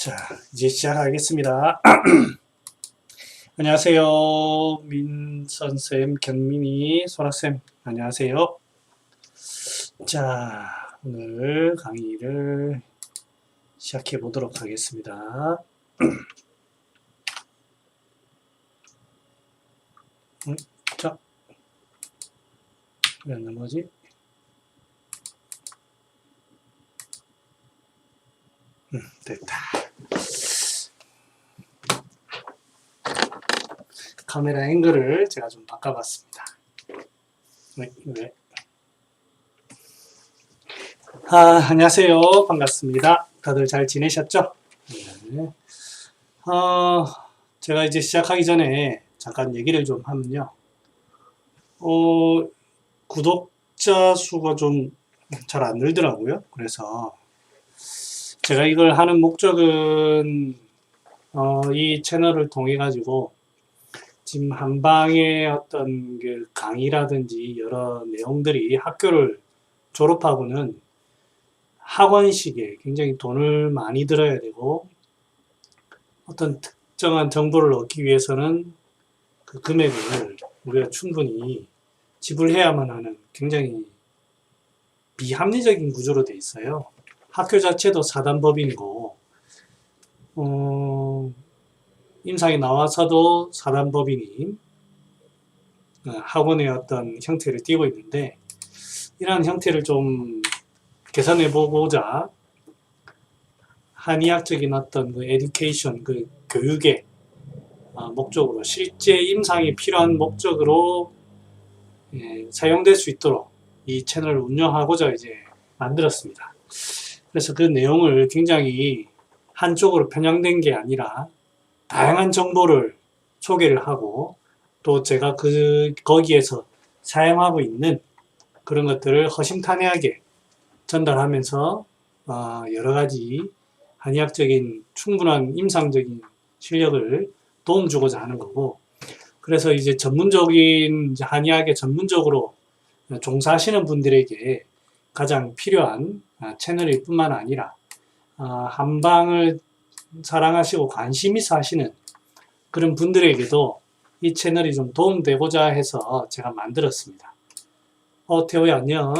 자, 이제 시작하겠습니다. 안녕하세요. 민선쌤, 견민이, 소라쌤, 안녕하세요. 자, 오늘 강의를 시작해 보도록 하겠습니다. 자, 왜 안 넘어지? 됐다. 카메라 앵글을 제가 좀 바꿔봤습니다. 네. 안녕하세요. 반갑습니다. 다들 잘 지내셨죠? 네. 제가 이제 시작하기 전에 잠깐 얘기를 좀 하면요. 구독자 수가 좀 잘 안 늘더라고요. 그래서 제가 이걸 하는 목적은 이 채널을 통해 가지고 지금 한방의 어떤 그 강의라든지 여러 내용들이 학교를 졸업하고는 학원식에 굉장히 돈을 많이 들어야 되고 어떤 특정한 정보를 얻기 위해서는 그 금액을 우리가 충분히 지불해야만 하는 굉장히 비합리적인 구조로 돼 있어요. 학교 자체도 사단법인이고 임상에 나와서도 사단법인이 학원의 어떤 형태를 띠고 있는데 이러한 형태를 좀 개선해 보고자 한의학적인 어떤 그 에듀케이션, 그 교육의 목적으로 실제 임상이 필요한 목적으로 사용될 수 있도록 이 채널을 운영하고자 이제 만들었습니다. 그래서 그 내용을 굉장히 한쪽으로 편향된 게 아니라 다양한 정보를 소개를 하고 또 제가 거기에서 사용하고 있는 그런 것들을 허심탄회하게 전달하면서 여러 가지 한의학적인 충분한 임상적인 실력을 도움 주고자 하는 거고, 그래서 이제 전문적인 한의학에 전문적으로 종사하시는 분들에게 가장 필요한 채널일 뿐만 아니라 한방을 사랑하시고 관심 있어 하시는 그런 분들에게도 이 채널이 좀 도움되고자 해서 제가 만들었습니다. 태호야 안녕.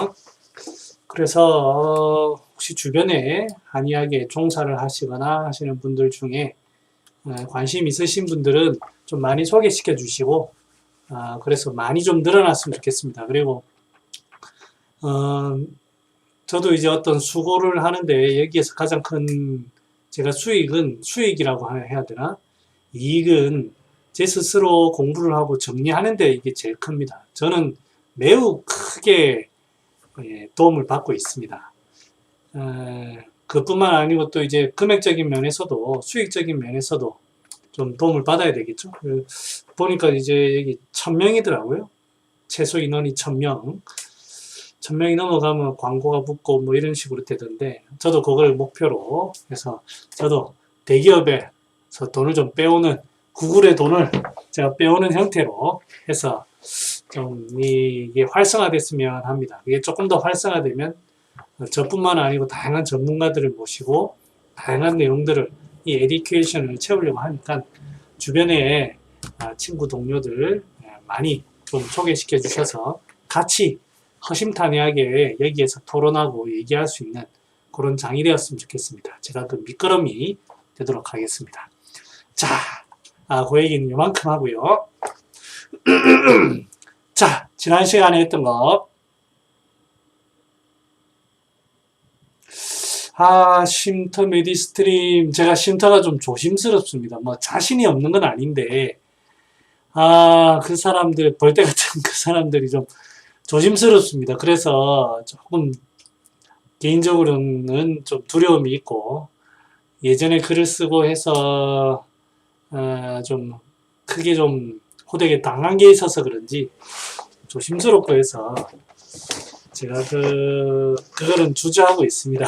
그래서 혹시 주변에 한의학에 종사를 하시거나 하시는 분들 중에 관심 있으신 분들은 좀 많이 소개시켜 주시고 그래서 많이 좀 늘어났으면 좋겠습니다. 그리고 저도 이제 어떤 수고를 하는데 여기에서 가장 큰 제가 수익이라고 해야 되나? 이익은 제 스스로 공부를 하고 정리하는데 이게 제일 큽니다. 저는 매우 크게 도움을 받고 있습니다. 그뿐만 아니고 또 이제 금액적인 면에서도 수익적인 면에서도 좀 도움을 받아야 되겠죠. 보니까 이제 여기 1000명이더라고요. 최소 인원이 1000명. 1000명이 넘어가면 광고가 붙고 뭐 이런 식으로 되던데 저도 그걸 목표로 해서 저도 대기업에서 돈을 좀 빼오는 구글의 돈을 제가 빼오는 형태로 해서 좀 이게 활성화됐으면 합니다. 이게 조금 더 활성화되면 저뿐만 아니고 다양한 전문가들을 모시고 다양한 내용들을 이 에듀케이션을 채우려고 하니까 주변에 친구 동료들 많이 좀 소개시켜 주셔서 같이 허심탄회하게 여기에서 토론하고 얘기할 수 있는 그런 장이 되었으면 좋겠습니다. 제가 그 밑거름이 되도록 하겠습니다. 자, 그 얘기는 요만큼 하고요. 자, 지난 시간에 했던 거 쉼터 메디스트림 제가 쉼터가 좀 조심스럽습니다. 뭐 자신이 없는 건 아닌데 그 사람들 벌떼 같은 그 사람들이 좀 조심스럽습니다. 그래서 조금 개인적으로는 좀 두려움이 있고 예전에 글을 쓰고 해서 좀 크게 좀 호되게 당한 게 있어서 그런지 조심스럽고 해서 제가 그거는 주저하고 있습니다.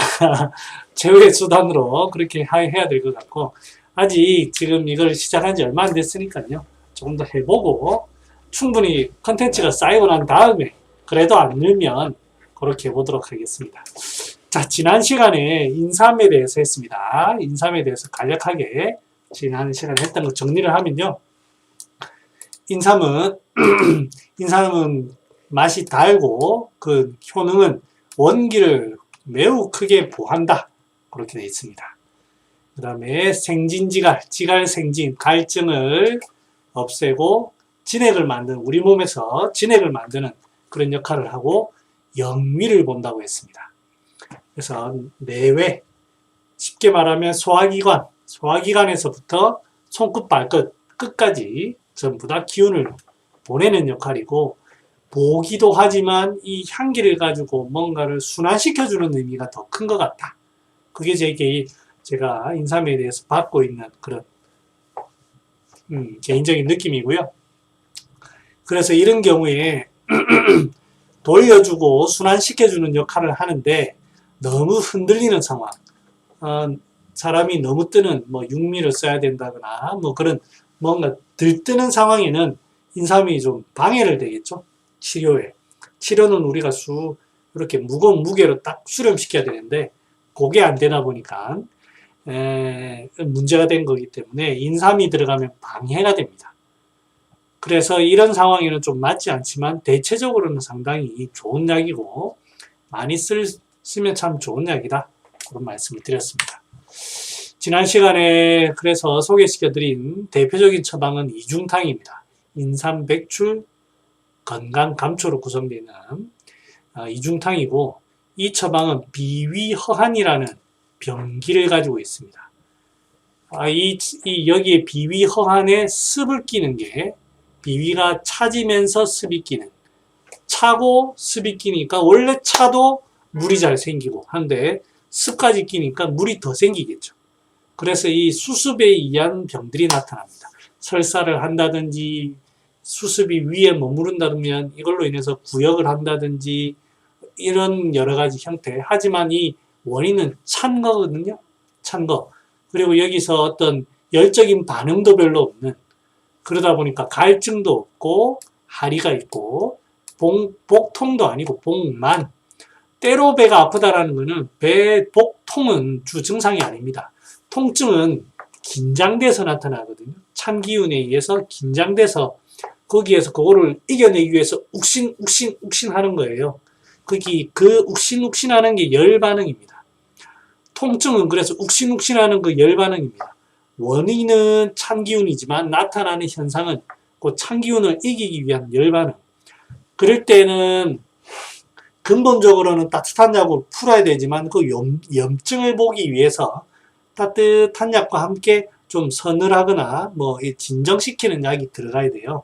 최후의 수단으로 그렇게 해야 될 것 같고 아직 지금 이걸 시작한 지 얼마 안 됐으니까요. 조금 더 해보고 충분히 컨텐츠가 쌓이고 난 다음에 그래도 안 늘면 그렇게 해보도록 하겠습니다. 자, 지난 시간에 인삼에 대해서 했습니다. 인삼에 대해서 간략하게 지난 시간에 했던 거 정리를 하면요. 인삼은, 인삼은 맛이 달고 그 효능은 원기를 매우 크게 보한다. 그렇게 되어 있습니다. 그 다음에 생진지갈, 지갈생진, 갈증을 없애고 진액을 만드는, 우리 몸에서 진액을 만드는 그런 역할을 하고 영위를 본다고 했습니다. 그래서 내외, 쉽게 말하면 소화기관에서부터 손끝 발끝 끝까지 전부 다 기운을 보내는 역할이고, 보기도 하지만 이 향기를 가지고 뭔가를 순환시켜주는 의미가 더 큰 것 같다. 그게 제가 인삼에 대해서 받고 있는 그런 개인적인 느낌이고요. 그래서 이런 경우에 돌려주고 순환시켜주는 역할을 하는데 너무 흔들리는 상황, 사람이 너무 뜨는 육미를 써야 된다거나 그런 뭔가 들뜨는 상황에는 인삼이 좀 방해를 되겠죠. 치료는 우리가 이렇게 무거운 무게로 딱 수렴시켜야 되는데 그게 안 되다 보니까 문제가 된 거기 때문에 인삼이 들어가면 방해가 됩니다. 그래서 이런 상황에는 좀 맞지 않지만 대체적으로는 상당히 좋은 약이고 많이 쓰면 참 좋은 약이다. 그런 말씀을 드렸습니다. 지난 시간에 그래서 소개시켜드린 대표적인 처방은 이중탕입니다. 인삼, 백출, 건강, 감초로 구성되어 있는 이중탕이고, 이 처방은 비위허한이라는 병기를 가지고 있습니다. 여기에 비위허한에 습을 끼는 게, 비위가 차지면서 습이 끼는, 차고 습이 끼니까 원래 차도 물이 잘 생기고 한데 습까지 끼니까 물이 더 생기겠죠. 그래서 이 수습에 의한 병들이 나타납니다. 설사를 한다든지 수습이 위에 머무른다면 이걸로 인해서 구역을 한다든지 이런 여러 가지 형태. 하지만 이 원인은 찬 거거든요. 찬 거. 그리고 여기서 어떤 열적인 반응도 별로 없는, 그러다 보니까 갈증도 없고 하리가 있고 복통도 아니고 복만. 때로 배가 아프다라는 것은 복통은 주 증상이 아닙니다. 통증은 긴장돼서 나타나거든요. 찬 기운에 의해서 긴장돼서 거기에서 그거를 이겨내기 위해서 욱신 하는 거예요. 그 욱신 하는 게 열 반응입니다. 통증은 그래서 욱신 하는 그 열 반응입니다. 원인은 찬 기운이지만 나타나는 현상은 그 찬 기운을 이기기 위한 열 반응. 그럴 때는 근본적으로는 따뜻한 약으로 풀어야 되지만 그 염증을 보기 위해서 따뜻한 약과 함께 좀 서늘하거나 진정시키는 약이 들어가야 돼요.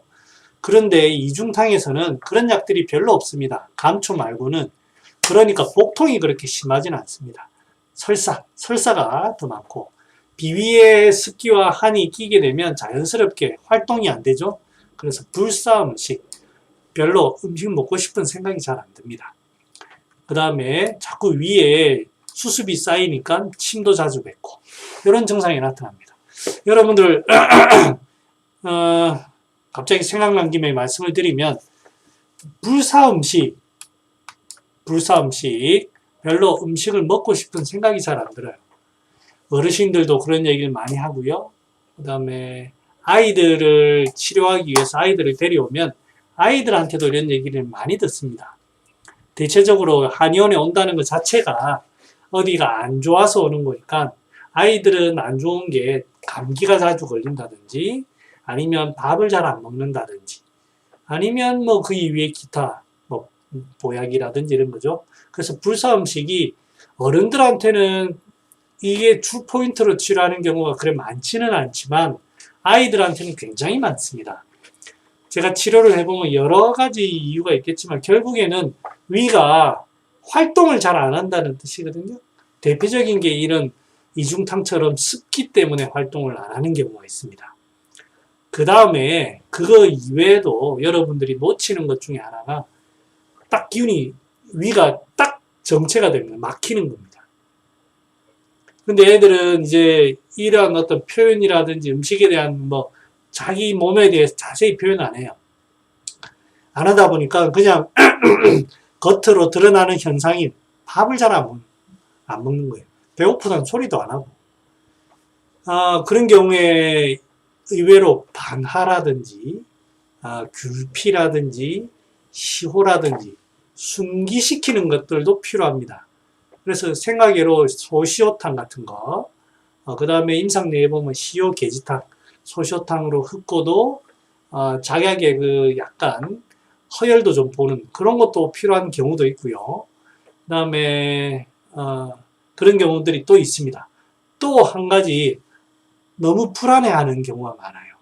그런데 이중탕에서는 그런 약들이 별로 없습니다. 감초 말고는. 그러니까 복통이 그렇게 심하진 않습니다. 설사가 더 많고, 비위에 습기와 한이 끼게 되면 자연스럽게 활동이 안 되죠. 그래서 불사음식, 별로 음식 먹고 싶은 생각이 잘 안 듭니다. 그 다음에 자꾸 위에 수습이 쌓이니까 침도 자주 뱉고 이런 증상이 나타납니다. 여러분들 갑자기 생각난 김에 말씀을 드리면 불사음식 별로 음식을 먹고 싶은 생각이 잘 안 들어요. 어르신들도 그런 얘기를 많이 하고요. 그 다음에 아이들을 치료하기 위해서 아이들을 데려오면 아이들한테도 이런 얘기를 많이 듣습니다. 대체적으로 한의원에 온다는 것 자체가 어디가 안 좋아서 오는 거니까 아이들은 안 좋은 게 감기가 자주 걸린다든지 아니면 밥을 잘 안 먹는다든지 아니면 그 이외에 기타 보약이라든지 이런 거죠. 그래서 불사음식이 어른들한테는 이게 주 포인트로 치료하는 경우가 그래 많지는 않지만 아이들한테는 굉장히 많습니다. 제가 치료를 해보면 여러 가지 이유가 있겠지만 결국에는 위가 활동을 잘 안 한다는 뜻이거든요. 대표적인 게 이런 이중탕처럼 습기 때문에 활동을 안 하는 경우가 있습니다. 그 다음에 그거 이외에도 여러분들이 놓치는 것 중에 하나가 딱 기운이 위가 딱 정체가 됩니다. 막히는 겁니다. 근데 애들은 이제 이런 어떤 표현이라든지 음식에 대한 자기 몸에 대해서 자세히 표현 안 해요. 안 하다 보니까 그냥 겉으로 드러나는 현상이 밥을 잘 안 먹는, 안 먹는 거예요. 배고프다는 소리도 안 하고. 그런 경우에 의외로 반하라든지, 귤피라든지, 시호라든지, 순기시키는 것들도 필요합니다. 그래서 생각외로 소시오탕 같은 거, 그 다음에 임상내에 보면 시오 계지탕, 소시오탕으로 흡고도 작약의 그 약간 허열도 좀 보는 그런 것도 필요한 경우도 있고요. 그 다음에 그런 경우들이 또 있습니다. 또 한 가지 너무 불안해하는 경우가 많아요.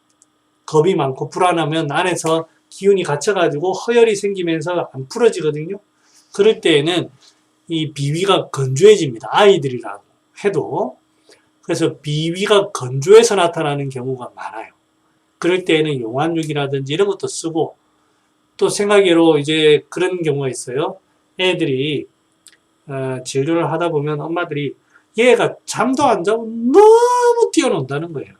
겁이 많고 불안하면 안에서 기운이 갇혀가지고 허열이 생기면서 안 풀어지거든요. 그럴 때에는 이 비위가 건조해집니다. 아이들이라고 해도. 그래서 비위가 건조해서 나타나는 경우가 많아요. 그럴 때에는 용환육이라든지 이런 것도 쓰고, 또 생각외로 이제 그런 경우가 있어요. 애들이 진료를 하다 보면 엄마들이 얘가 잠도 안 자고 너무 뛰어논다는 거예요.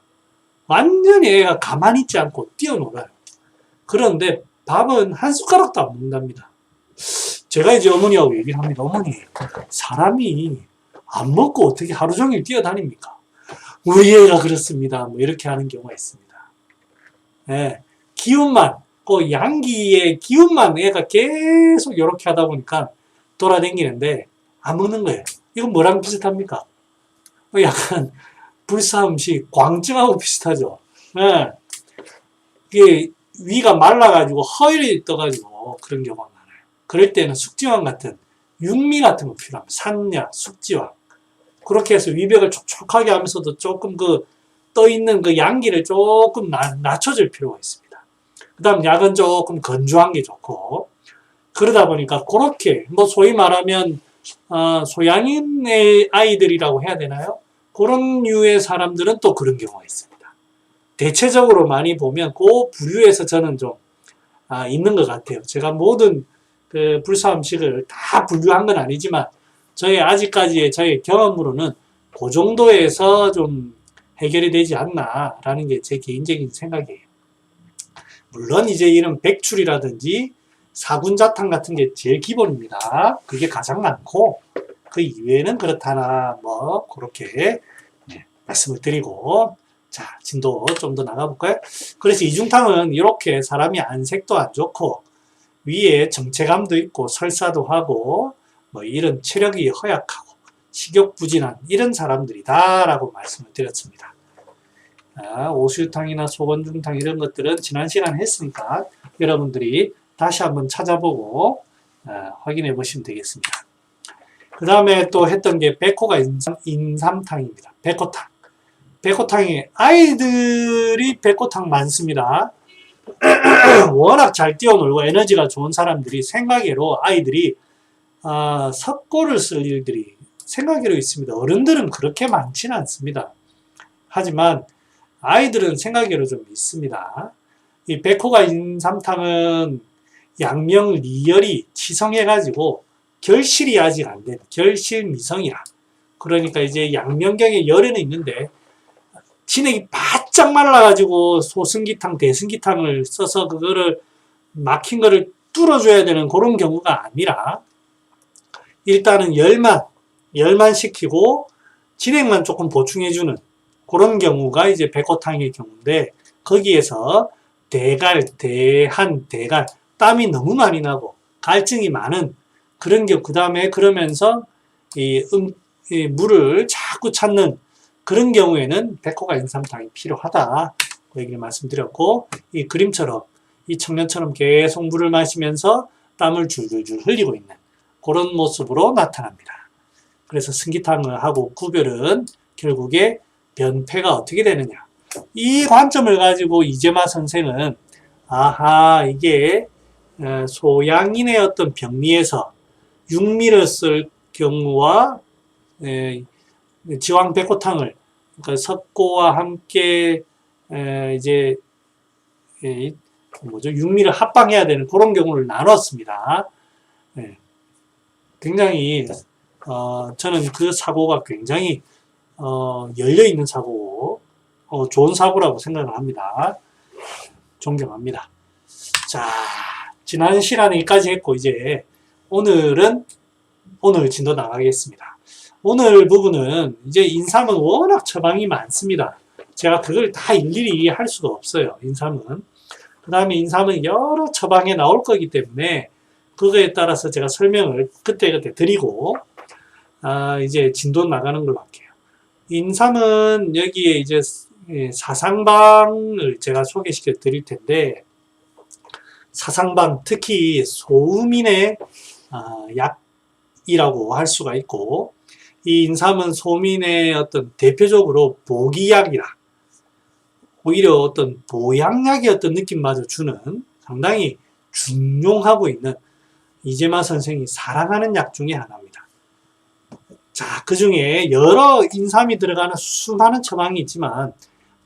완전히 애가 가만히 있지 않고 뛰어놀아요. 그런데 밥은 한 숟가락도 안 먹는답니다. 제가 이제 어머니하고 얘기를 합니다. 어머니, 사람이 안 먹고 어떻게 하루 종일 뛰어다닙니까? 우리 애가 그렇습니다. 뭐 이렇게 하는 경우가 있습니다. 네, 기운만, 그 양기의 기운만 애가 계속 이렇게 하다 보니까 돌아다니는데 안 먹는 거예요. 이건 뭐랑 비슷합니까? 약간 불사음식 광증하고 비슷하죠. 네. 이게 위가 말라가지고 허혈이 떠가지고 그런 경우가 많아요. 그럴 때는 숙지황 같은 육미 같은 거 필요합니다. 산약, 숙지황. 그렇게 해서 위벽을 촉촉하게 하면서도 조금 그 떠있는 그 양기를 조금 낮춰줄 필요가 있습니다. 그 다음 약은 조금 건조한 게 좋고, 그러다 보니까 그렇게 뭐 소위 말하면 소양인의 아이들이라고 해야 되나요? 그런 류의 사람들은 또 그런 경우가 있습니다. 대체적으로 많이 보면 그 부류에서 저는 좀 있는 것 같아요. 제가 모든 그 불사음식을 다 분류한 건 아니지만 저의 아직까지의 저의 경험으로는 그 정도에서 좀 해결이 되지 않나라는 게 제 개인적인 생각이에요. 물론 이제 이런 백출이라든지 사군자탕 같은 게 제일 기본입니다. 그게 가장 많고 그 이외에는 그렇다나 뭐 그렇게 말씀을 드리고, 자 진도 좀 더 나가볼까요? 그래서 이중탕은 이렇게 사람이 안색도 안 좋고 위에 정체감도 있고 설사도 하고 뭐 이런 체력이 허약하고 식욕부진한 이런 사람들이다 라고 말씀을 드렸습니다. 오수유탕이나 소건중탕 이런 것들은 지난 시간에 했으니까 여러분들이 다시 한번 찾아보고 확인해 보시면 되겠습니다. 그 다음에 또 했던 게 백호가 인삼탕입니다. 백호탕. 백호탕이 아이들이 백호탕 많습니다. 워낙 잘 뛰어놀고 에너지가 좋은 사람들이 생각외로 아이들이 석고를 쓸 일들이 생각외로 있습니다. 어른들은 그렇게 많지는 않습니다. 하지만 아이들은 생각외로 좀 있습니다. 이 백호가 인삼탕은 양명 리열이 치성해가지고 결실이 아직 안 된 결실미성이라. 그러니까 이제 양명경에 열에는 있는데 진액이 바짝 말라가지고 소승기탕, 대승기탕을 써서 그거를 막힌 거를 뚫어줘야 되는 그런 경우가 아니라 일단은 열만 시키고 진액만 조금 보충해주는 그런 경우가 이제 백호탕의 경우인데, 거기에서 대갈, 땀이 너무 많이 나고 갈증이 많은 그런 경우, 그 다음에 그러면서 이 물을 자꾸 찾는 그런 경우에는 백호가 인삼탕이 필요하다. 그 얘기를 말씀드렸고, 이 그림처럼, 이 청년처럼 계속 물을 마시면서 땀을 줄줄줄 흘리고 있는 그런 모습으로 나타납니다. 그래서 승기탕하고 구별은 결국에 변폐가 어떻게 되느냐. 이 관점을 가지고 이재마 선생은 이게 소양인의 어떤 병리에서 육미를 쓸 경우와 지황 백호탕을 그러니까 석고와 함께 이제 육미를 합방해야 되는 그런 경우를 나눴습니다. 굉장히 저는 그 사고가 굉장히 열려있는 사고고 좋은 사고라고 생각을 합니다. 존경합니다. 자, 지난 시간에 여기까지 했고 이제 오늘은 오늘 진도 나가겠습니다. 오늘 부분은 이제 인삼은 워낙 처방이 많습니다. 제가 그걸 다 일일이 할 수가 없어요. 인삼은. 그 다음에 인삼은 여러 처방에 나올 거기 때문에 그거에 따라서 제가 설명을 그때그때 드리고 이제 진도 나가는 걸로 할게요. 인삼은 여기에 이제 사상방을 제가 소개시켜 드릴 텐데, 사상방 특히 소음인의 약이라고 할 수가 있고, 이 인삼은 소민의 어떤 대표적으로 보기약이라, 오히려 어떤 보양약의 어떤 느낌마저 주는 상당히 중용하고 있는 이재마 선생이 사랑하는 약 중에 하나입니다. 자, 그 중에 여러 인삼이 들어가는 수많은 처방이 있지만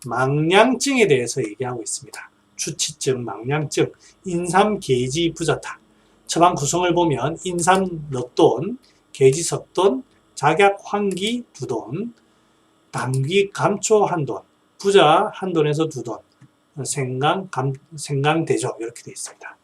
망량증에 대해서 얘기하고 있습니다. 주치증, 망량증, 인삼계지 부자타. 처방 구성을 보면 인삼 넉돈, 계지석돈, 작약 환기 2돈, 당귀 감초 1돈, 부자 1돈에서 2돈, 생강 대조 이렇게 되어 있습니다.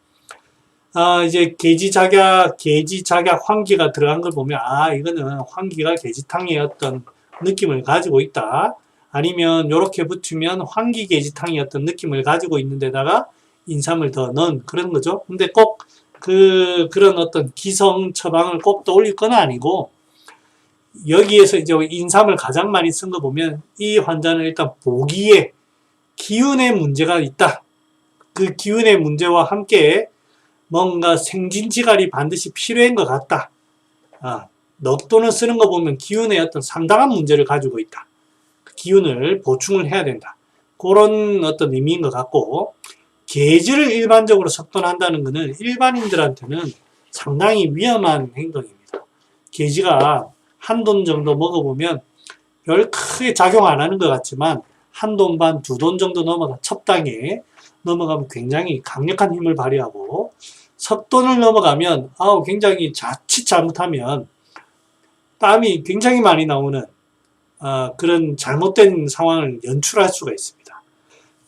이제 계지 작약 환기가 들어간 걸 보면 이거는 환기가 계지탕의 어떤 느낌을 가지고 있다. 아니면 이렇게 붙이면 환기 계지탕의 어떤 느낌을 가지고 있는 데다가 인삼을 더 넣은 그런 거죠. 근데 꼭 그런 어떤 기성 처방을 꼭 떠올릴 건 아니고, 여기에서 이제 인삼을 가장 많이 쓴 거 보면 이 환자는 일단 보기에 기운의 문제가 있다. 그 기운의 문제와 함께 뭔가 생진지갈이 반드시 필요한 것 같다. 넉돈을 쓰는 거 보면 기운의 어떤 상당한 문제를 가지고 있다. 그 기운을 보충을 해야 된다. 그런 어떤 의미인 것 같고, 계지를 일반적으로 석돈한다는 것은 일반인들한테는 상당히 위험한 행동입니다. 계지가 1돈 정도 먹어보면 별 크게 작용 안 하는 것 같지만 1돈 반, 2돈 정도 첩당에 넘어가면 굉장히 강력한 힘을 발휘하고, 석돈을 넘어가면 굉장히 자칫 잘못하면 땀이 굉장히 많이 나오는 그런 잘못된 상황을 연출할 수가 있습니다.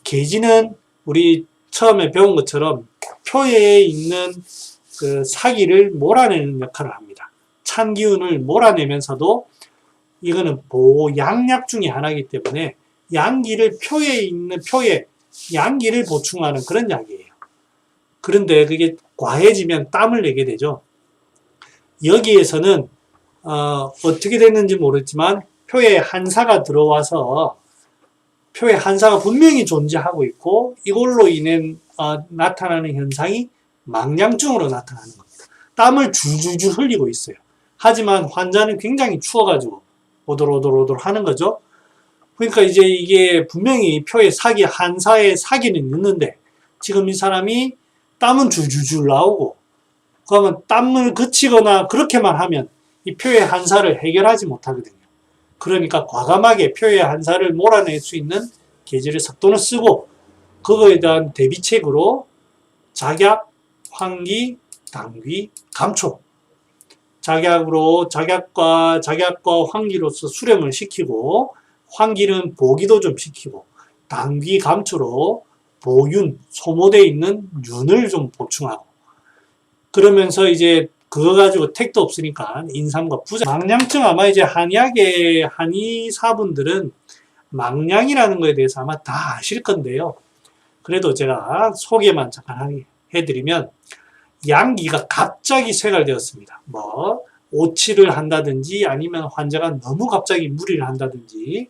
계지는 우리 처음에 배운 것처럼 표에 있는 그 사기를 몰아내는 역할을 합니다. 찬 기운을 몰아내면서도 이거는 보양약 중에 하나이기 때문에 양기를 표에 양기를 보충하는 그런 약이에요. 그런데 그게 과해지면 땀을 내게 되죠. 여기에서는 어떻게 됐는지 모르지만 표에 한사가 들어와서 표에 한사가 분명히 존재하고 있고, 이걸로 인해 나타나는 현상이 망량증으로 나타나는 겁니다. 땀을 줄줄줄 흘리고 있어요. 하지만 환자는 굉장히 추워가지고 오돌오돌 하는 거죠. 그러니까 이제 이게 분명히 표에 한사에 사기는 있는데, 지금 이 사람이 땀은 줄줄줄 나오고, 그러면 땀을 그치거나 그렇게만 하면 이 표의 한사를 해결하지 못하거든요. 그러니까 과감하게 표의 한사를 몰아낼 수 있는 계지를 석돈을 쓰고, 그거에 대한 대비책으로 작약, 환기, 당귀, 감초. 작약과 환기로서 수렴을 시키고, 환기는 보기도 좀 시키고, 당귀, 감초로 보윤, 소모되어 있는 윤을 좀 보충하고, 그러면서 이제 그거 가지고 택도 없으니까 인삼과 부자. 망량증 아마 이제 한의학의 한의사분들은 망량이라는 거에 대해서 아마 다 아실 건데요. 그래도 제가 소개만 잠깐 해드리면, 양기가 갑자기 쇠갈되었습니다. 오치를 한다든지 아니면 환자가 너무 갑자기 무리를 한다든지,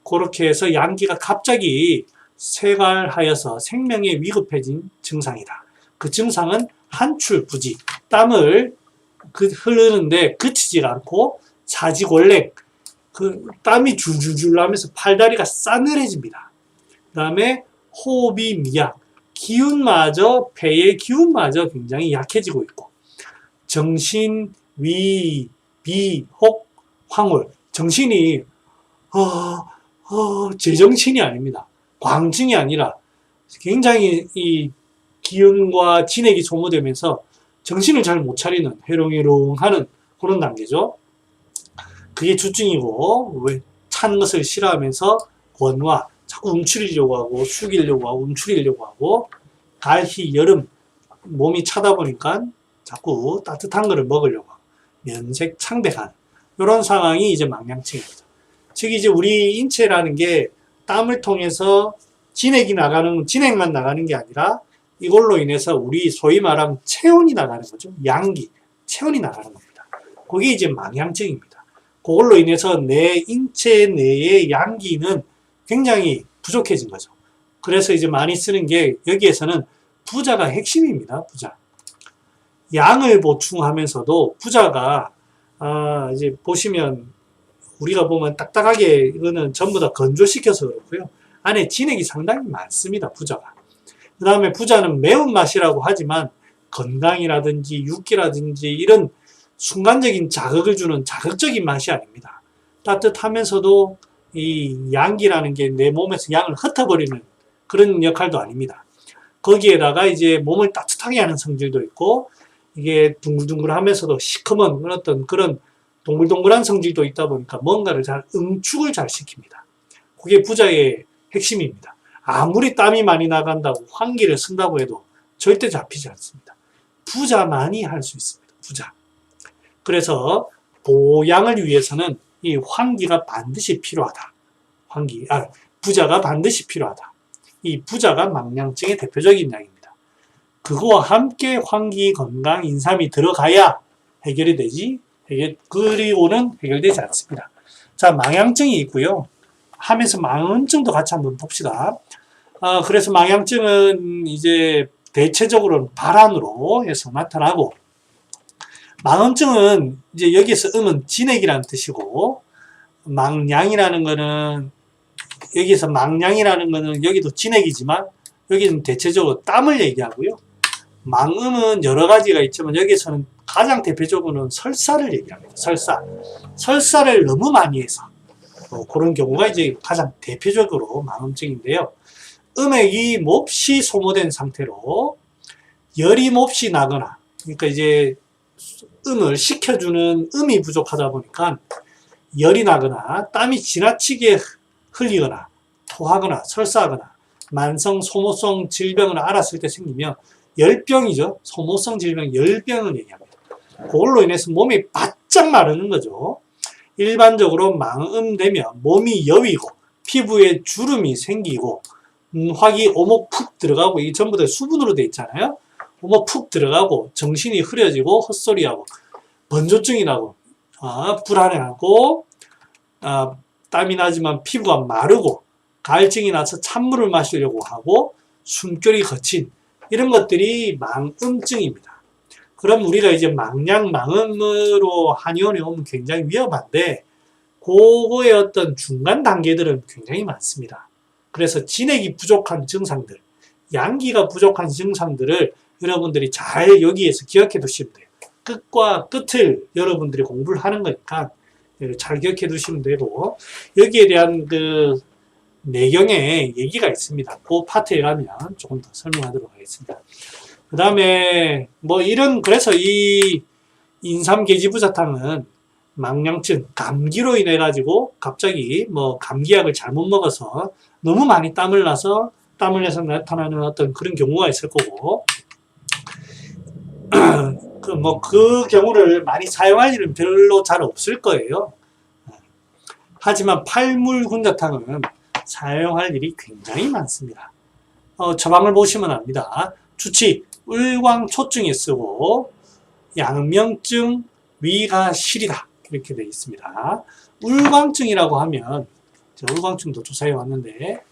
그렇게 해서 양기가 갑자기 쇠갈하여서 생명에 위급해진 증상이다. 그 증상은 한출 부지, 땀을 흐르는데 그치지가 않고 사지골랭, 그 땀이 줄줄줄 나면서 팔다리가 싸늘해집니다. 그 다음에 호흡이 미약, 배의 기운마저 굉장히 약해지고 있고, 정신, 위, 비, 혹, 황홀. 정신이 제정신이 아닙니다. 광증이 아니라 굉장히 이 기운과 진액이 소모되면서 정신을 잘 못 차리는 해롱해롱하는 그런 단계죠. 그게 주증이고, 왜 찬 것을 싫어하면서 권화, 자꾸 움츠리려고 하고 숙이려고 하고 움츠리려고 하고, 가히 여름 몸이 차다 보니까 자꾸 따뜻한 거를 먹으려고 하고, 면색 창백한 이런 상황이 이제 망량증입니다. 즉 이제 우리 인체라는 게 땀을 통해서 진액만 나가는 게 아니라 이걸로 인해서 우리 소위 말하면 체온이 나가는 거죠. 양기, 체온이 나가는 겁니다. 그게 이제 망양증입니다. 그걸로 인해서 내 인체 내의 양기는 굉장히 부족해진 거죠. 그래서 이제 많이 쓰는 게 여기에서는 부자가 핵심입니다. 부자. 양을 보충하면서도 부자가 이제 보시면 우리가 보면 딱딱하게 이거는 전부 다 건조시켜서 그렇고요. 안에 진액이 상당히 많습니다. 부자가. 그 다음에 부자는 매운맛이라고 하지만 건강이라든지 육기라든지 이런 순간적인 자극을 주는 자극적인 맛이 아닙니다. 따뜻하면서도 이 양기라는 게 내 몸에서 양을 흩어버리는 그런 역할도 아닙니다. 거기에다가 이제 몸을 따뜻하게 하는 성질도 있고 이게 둥글둥글하면서도 시커먼 어떤 그런 동글동글한 성질도 있다 보니까 뭔가를 응축을 잘 시킵니다. 그게 부자의 핵심입니다. 아무리 땀이 많이 나간다고 환기를 쓴다고 해도 절대 잡히지 않습니다. 부자만이 할 수 있습니다. 부자. 그래서 보양을 위해서는 이 환기가 반드시 필요하다. 부자가 반드시 필요하다. 이 부자가 망량증의 대표적인 약입니다. 그거와 함께 환기, 건강, 인삼이 들어가야 해결이 되지, 그리고는 해결되지 않습니다. 자, 망양증이 있고요. 하면서 망언증도 같이 한번 봅시다. 그래서 망양증은 이제 대체적으로는 발안으로 해서 나타나고, 망언증은 이제 여기에서 음은 진액이라는 뜻이고, 망량이라는 거는 여기에서 망량이라는 거는 여기도 진액이지만 여기는 대체적으로 땀을 얘기하고요. 망음은 여러 가지가 있지만 여기에서는 가장 대표적으로는 설사를 얘기합니다. 설사를 너무 많이 해서 그런 경우가 이제 가장 대표적으로 망음증인데요. 음액이 몹시 소모된 상태로 열이 몹시 나거나, 그러니까 이제 음을 식혀주는 음이 부족하다 보니까 열이 나거나 땀이 지나치게 흘리거나 토하거나 설사하거나 만성 소모성 질병을 알았을 때 생기면 열병이죠. 소모성 질병, 열병을 얘기합니다. 그걸로 인해서 몸이 바짝 마르는 거죠. 일반적으로 망음되면 몸이 여위고 피부에 주름이 생기고 확이 오목 푹 들어가고, 이게 전부 다 수분으로 돼 있잖아요. 오목 푹 들어가고 정신이 흐려지고 헛소리하고 번조증이 나고 불안해하고 땀이 나지만 피부가 마르고 가을증이 나서 찬물을 마시려고 하고 숨결이 거친 이런 것들이 망음증입니다. 그럼 우리가 이제 망량, 망음으로 한의원에 오면 굉장히 위험한데 그거의 어떤 중간 단계들은 굉장히 많습니다. 그래서 진액이 부족한 증상들, 양기가 부족한 증상들을 여러분들이 잘 여기에서 기억해 두시면 돼요. 끝과 끝을 여러분들이 공부를 하는 거니까 잘 기억해 두시면 되고, 여기에 대한 그 내경에 얘기가 있습니다. 그 파트에 가면 조금 더 설명하도록 하겠습니다. 그 다음에 그래서 이 인삼계지부사탕은 망량증, 감기로 인해 가지고 갑자기 감기약을 잘못 먹어서 너무 많이 땀을 내서 나타나는 어떤 그런 경우가 있을 거고, 그 경우를 많이 사용할 일은 별로 잘 없을 거예요. 하지만 팔물군자탕은 사용할 일이 굉장히 많습니다. 처방을 보시면 압니다. 주치, 울광초증에 쓰고 양명증, 위가 시리다 이렇게 되어 있습니다. 울광증이라고 하면 울광증도 조사해 왔는데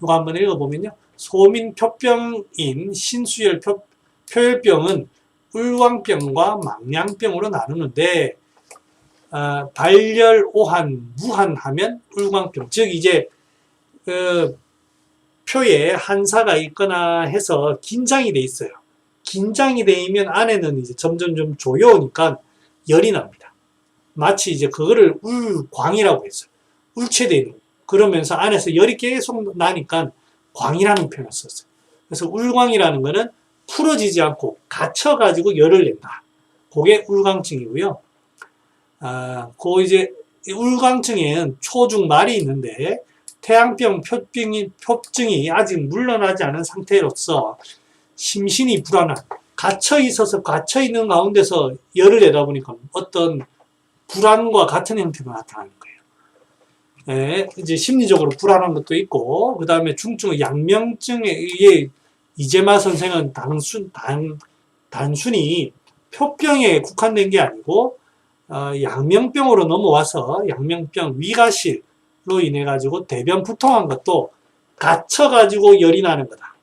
이거 한번 읽어보면요. 소민표병인 신수열 표열병은 울광병과 망량병으로 나누는데 발열, 오한, 무한하면 울광병, 즉 이제 표에 한사가 있거나 해서 긴장이 돼 있어요. 긴장이 되면 안에는 이제 점점 좀 조여오니까 열이 납니다. 마치 이제 그거를 울광이라고 했어요. 울체되어 있는. 그러면서 안에서 열이 계속 나니까 광이라는 표현을 썼어요. 그래서 울광이라는 거는 풀어지지 않고 갇혀가지고 열을 낸다. 그게 울광증이고요. 그 이제 울광증에는 초중 말이 있는데 태양병 표증이 아직 물러나지 않은 상태로서 심신이 불안한, 갇혀 있어서 갇혀 있는 가운데서 열을 내다 보니까 어떤 불안과 같은 형태로 나타나는 거예요. 네, 이제 심리적으로 불안한 것도 있고, 그 다음에 중증 양명증에 의해 이재마 선생은 단순히 표병에 국한된 게 아니고, 양명병으로 넘어와서 양명병 위가실로 인해 가지고 대변 부통한 것도 갇혀 가지고 열이 나는 거다.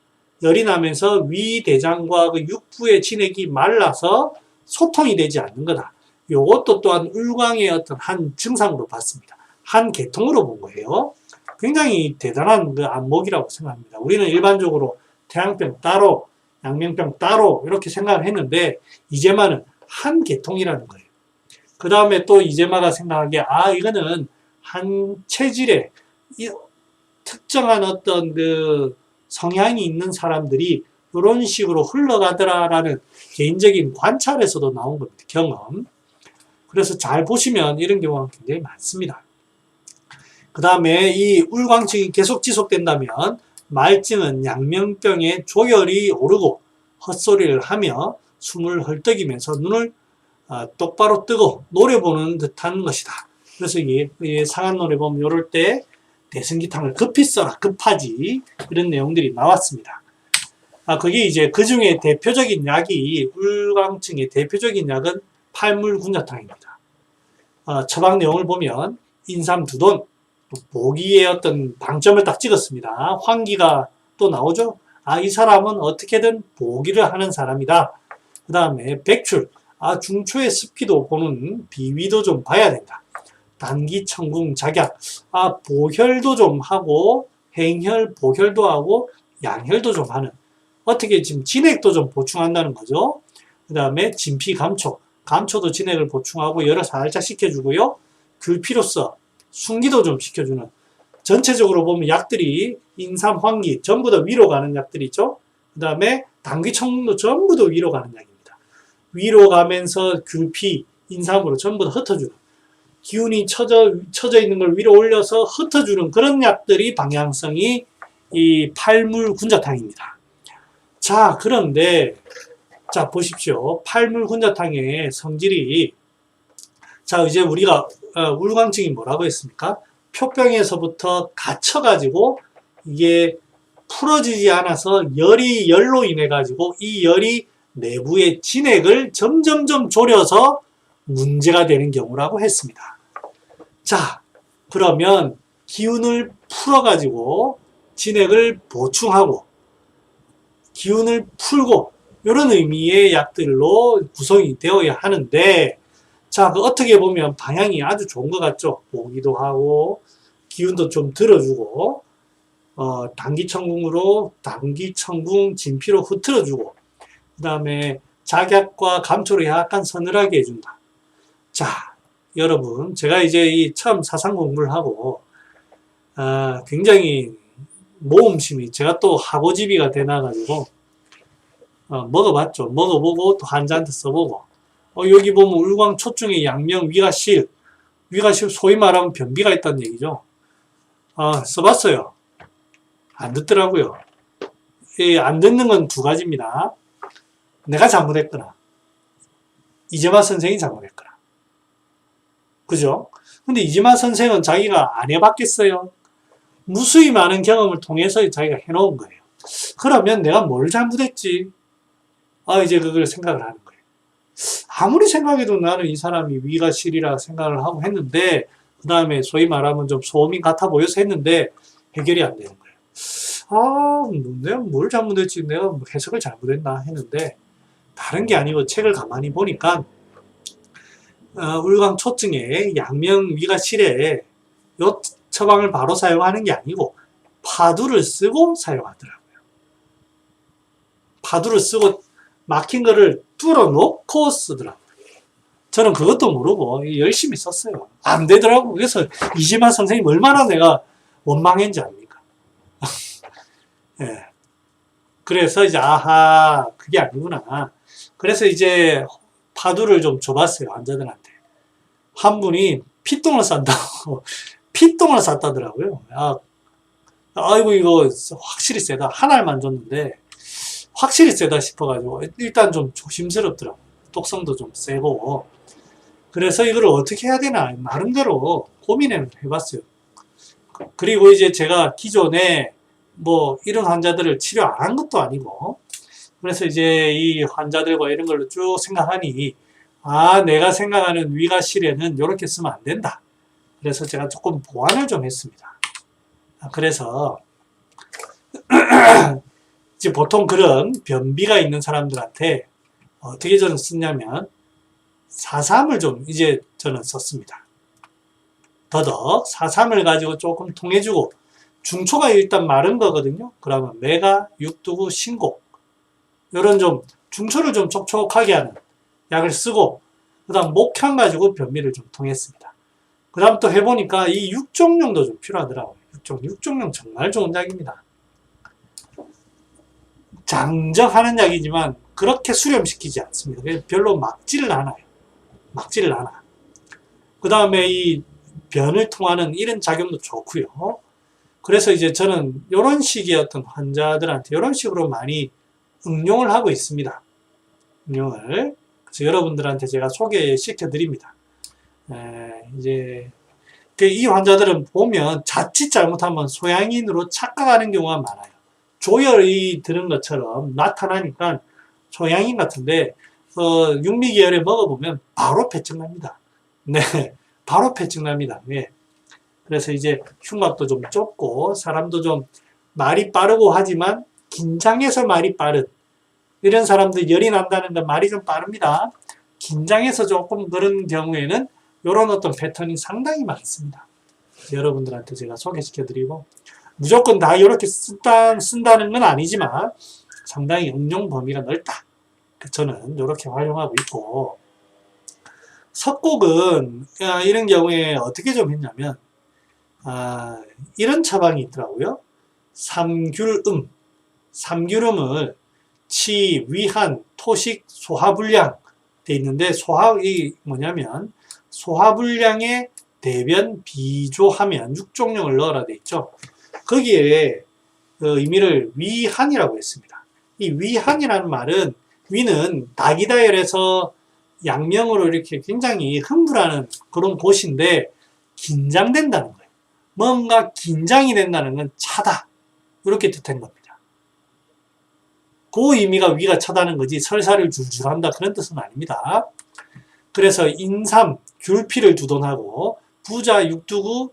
열이 나면서 위 대장과 그 육부의 진액이 말라서 소통이 되지 않는 거다. 요것도 또한 울광의 어떤 한 증상으로 봤습니다. 한 계통으로 본 거예요. 굉장히 대단한 그 안목이라고 생각합니다. 우리는 일반적으로 태양병 따로, 양명병 따로 이렇게 생각을 했는데 이재마는 한 계통이라는 거예요. 그 다음에 또 이재마가 생각하기에 이거는 한 체질의 특정한 어떤 그 성향이 있는 사람들이 이런 식으로 흘러가더라라는 개인적인 관찰에서도 나온 겁니다. 경험. 그래서 잘 보시면 이런 경우가 굉장히 많습니다. 그 다음에 이 울광증이 계속 지속된다면 말증은 양명병에 조열이 오르고 헛소리를 하며 숨을 헐떡이면서 눈을 똑바로 뜨고 노려보는 듯한 것이다. 그래서 이게 상한 노래 보면 이럴 때 대승기탕을 급히 써라, 급하지. 이런 내용들이 나왔습니다. 그게 이제 그 중에 대표적인 약이 울광증의 대표적인 약은 팔물군자탕입니다. 처방 내용을 보면 인삼 2돈, 보기의 어떤 방점을 딱 찍었습니다. 환기가 또 나오죠. 이 사람은 어떻게든 보기를 하는 사람이다. 그 다음에 백출, 중초의 습기도 보는 비위도 좀 봐야 된다. 단기 천궁 작약, 보혈도 좀 하고 행혈 보혈도 하고 양혈도 좀 하는, 어떻게 지금 진액도 좀 보충한다는 거죠. 그 다음에 진피 감초도 진액을 보충하고 열을 살짝 식혀주고요. 귤피로서 순기도 좀 시켜주는, 전체적으로 보면 약들이 인삼, 황기 전부 다 위로 가는 약들이죠. 그 다음에 당귀 천궁도 전부 다 위로 가는 약입니다. 위로 가면서 귤피, 인삼으로 전부 다 흩어주는, 기운이 처져 있는 걸 위로 올려서 흩어주는 그런 약들이 방향성이 이 팔물군자탕입니다. 자, 그런데 자 보십시오. 팔물군자탕의 성질이, 자 이제 우리가 울광증이 뭐라고 했습니까? 표병에서부터 갇혀가지고 이게 풀어지지 않아서 열로 인해 가지고 이 열이 내부의 진액을 점점점 졸여서 문제가 되는 경우라고 했습니다. 자, 그러면 기운을 풀어가지고 진액을 보충하고 기운을 풀고 이런 의미의 약들로 구성이 되어야 하는데, 자, 어떻게 보면 방향이 아주 좋은 것 같죠? 보기도 하고 기운도 좀 들어주고 단기천궁으로 단기천궁 진피로 흐트러주고 그 다음에 작약과 감초를 약간 서늘하게 해준다. 자, 여러분, 제가 이제 처음 사상 공부를 하고 굉장히 모험심이, 제가 또 학고지비가 되나가지고 먹어봤죠. 먹어보고 또 환자한테 써보고 여기 보면 울광초증의 양명 위가실 소위 말하면 변비가 있다는 얘기죠. 써봤어요. 안 듣더라고요. 안 듣는 건 두 가지입니다. 내가 잘못했거나 이재마 선생이 잘못했거나. 그죠? 근데 이재마 선생은 자기가 안 해봤겠어요? 무수히 많은 경험을 통해서 자기가 해놓은 거예요. 그러면 내가 뭘 잘못했지? 이제 그걸 생각을 하는 거예요. 아무리 생각해도 나는 이 사람이 위가실이라 생각을 하고 했는데, 그 다음에 소위 말하면 좀 소음인 같아 보여서 했는데 해결이 안 되는 거예요. 내가 뭘 잘못했지? 내가 해석을 잘못했나 했는데 다른 게 아니고 책을 가만히 보니까 울광초증의 양명 위가실에 요 처방을 바로 사용하는 게 아니고 파두를 쓰고 사용하더라고요. 파두를 쓰고 막힌 거를 뚫어놓고 쓰더라고요. 저는 그것도 모르고 열심히 썼어요. 안 되더라고요. 그래서 이재마 선생님 얼마나 내가 원망했는지 압니까? 예. 그래서 이제 그게 아니구나. 그래서 이제 파두를 좀 줘봤어요, 환자들한테. 한 분이 피똥을 싼다고 피똥을 쌌다더라고요. 아이고 이거 확실히 세다. 한 알만 줬는데 확실히 세다 싶어가지고 일단 좀 조심스럽더라고요. 독성도 좀 세고. 그래서 이걸 어떻게 해야 되나 나름대로 고민을 해봤어요. 그리고 이제 제가 기존에 뭐 이런 환자들을 치료 안 한 것도 아니고, 그래서 이제 이 환자들과 이런 걸로 쭉 생각하니, 아, 내가 생각하는 위가실에는 이렇게 쓰면 안 된다. 그래서 제가 조금 보완을 좀 했습니다. 그래서 이제 보통 그런 변비가 있는 사람들한테 어떻게 저는 쓰냐면 4-3을 좀 이제 저는 썼습니다. 더덕 4-3을 가지고 조금 통해주고, 중초가 일단 마른 거거든요. 그러면 메가, 육두구, 신곡 이런 좀 중초를 좀 촉촉하게 하는 약을 쓰고, 그 다음 목향 가지고 변비를 좀 통했습니다. 그 다음 또 해보니까 이 육종령도 좀 필요하더라고요. 육종령 정말 좋은 약입니다. 장정하는 약이지만 그렇게 수렴시키지 않습니다. 별로 막지를 않아요. 막지를 않아. 그 다음에 이 변을 통하는 이런 작용도 좋고요. 그래서 이제 저는 이런 식의 어떤 환자들한테 이런 식으로 많이 응용을 하고 있습니다. 응용을. 그래서 여러분들한테 제가 소개시켜 드립니다. 이제 이 환자들은 보면 자칫 잘못하면 소양인으로 착각하는 경우가 많아요. 조열이 드는 것처럼 나타나니까 소양인 같은데 육미계열에 먹어보면 바로 패증납니다. 네, 바로 패증납니다. 네. 그래서 이제 흉곽도 좀 좁고 사람도 좀 말이 빠르고 하지만 긴장해서 말이 빠른 이런 사람들 열이 난다는 건 말이 좀 빠릅니다. 긴장해서 조금 그런 경우에는 이런 어떤 패턴이 상당히 많습니다. 여러분들한테 제가 소개시켜드리고, 무조건 다 이렇게 쓴다는 건 아니지만 상당히 응용 범위가 넓다. 저는 이렇게 활용하고 있고, 석곡은 이런 경우에 어떻게 좀 했냐면 이런 처방이 있더라고요. 삼귤음. 삼귤음을 치, 위한, 토식, 소화불량 돼 있는데, 소화이 뭐냐면 소화불량에 대변 비조하면 육종령을 넣어라 돼 있죠. 거기에 의미를 위한이라고 했습니다. 이 위한이라는 말은, 위는 닭이다열에서 양명으로 이렇게 굉장히 흥분하는 그런 곳인데 긴장된다는 거예요. 뭔가 긴장이 된다는 건 차다. 이렇게 뜻한 겁니다. 그 의미가 위가 차다는 거지 설사를 줄줄 한다 그런 뜻은 아닙니다. 그래서 인삼, 귤피를 두 돈하고 부자 육두구,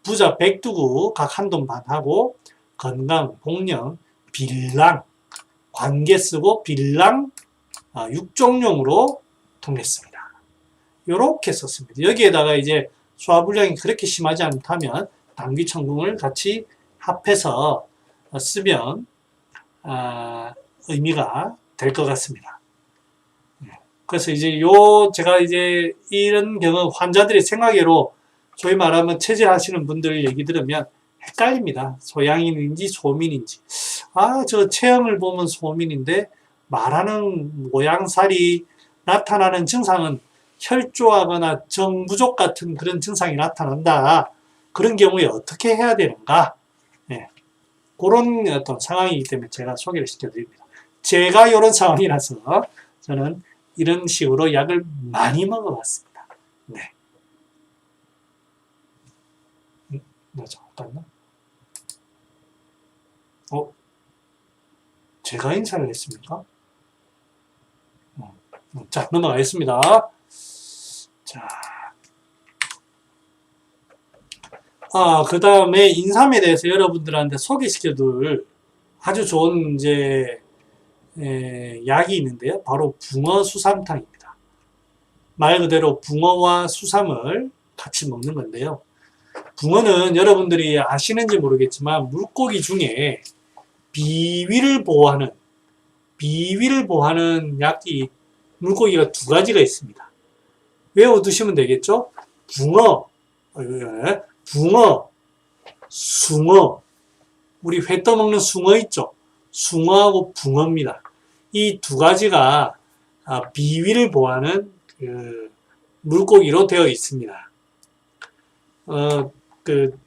부자 백두구 각 한 돈 반 하고 건강, 복령, 빌랑, 관계 쓰고 빌랑 육종용으로 통했습니다. 요렇게 썼습니다. 여기에다가 이제 소화불량이 그렇게 심하지 않다면 당귀천궁을 같이 합해서 쓰면 의미가 될 것 같습니다. 그래서 이제 제가 이제 이런 경우 환자들의 생각외로 소위 말하면 체질하시는 분들 얘기 들으면 헷갈립니다. 소양인인지 소민인지. 저 체형을 보면 소민인데 말하는 모양살이 나타나는 증상은 혈조하거나 정부족 같은 그런 증상이 나타난다. 그런 경우에 어떻게 해야 되는가? 네. 그런 어떤 상황이기 때문에 제가 소개를 시켜드립니다. 제가 이런 상황이라서 저는 이런 식으로 약을 많이 먹어봤습니다. 네. 나 잠깐만. 제가 인사를 했습니까? 자, 넘어가겠습니다. 자. 그 다음에 인삼에 대해서 여러분들한테 소개시켜둘 아주 좋은 약이 있는데요. 바로 붕어 수삼탕입니다. 말 그대로 붕어와 수삼을 같이 먹는 건데요. 붕어는 여러분들이 아시는지 모르겠지만 물고기 중에 비위를 보호하는 약이 물고기가 두 가지가 있습니다. 외워두시면 되겠죠? 붕어, 숭어, 우리 회 떠먹는 숭어 있죠? 숭어하고 붕어입니다. 이 두 가지가 비위를 보호하는 물고기로 되어 있습니다.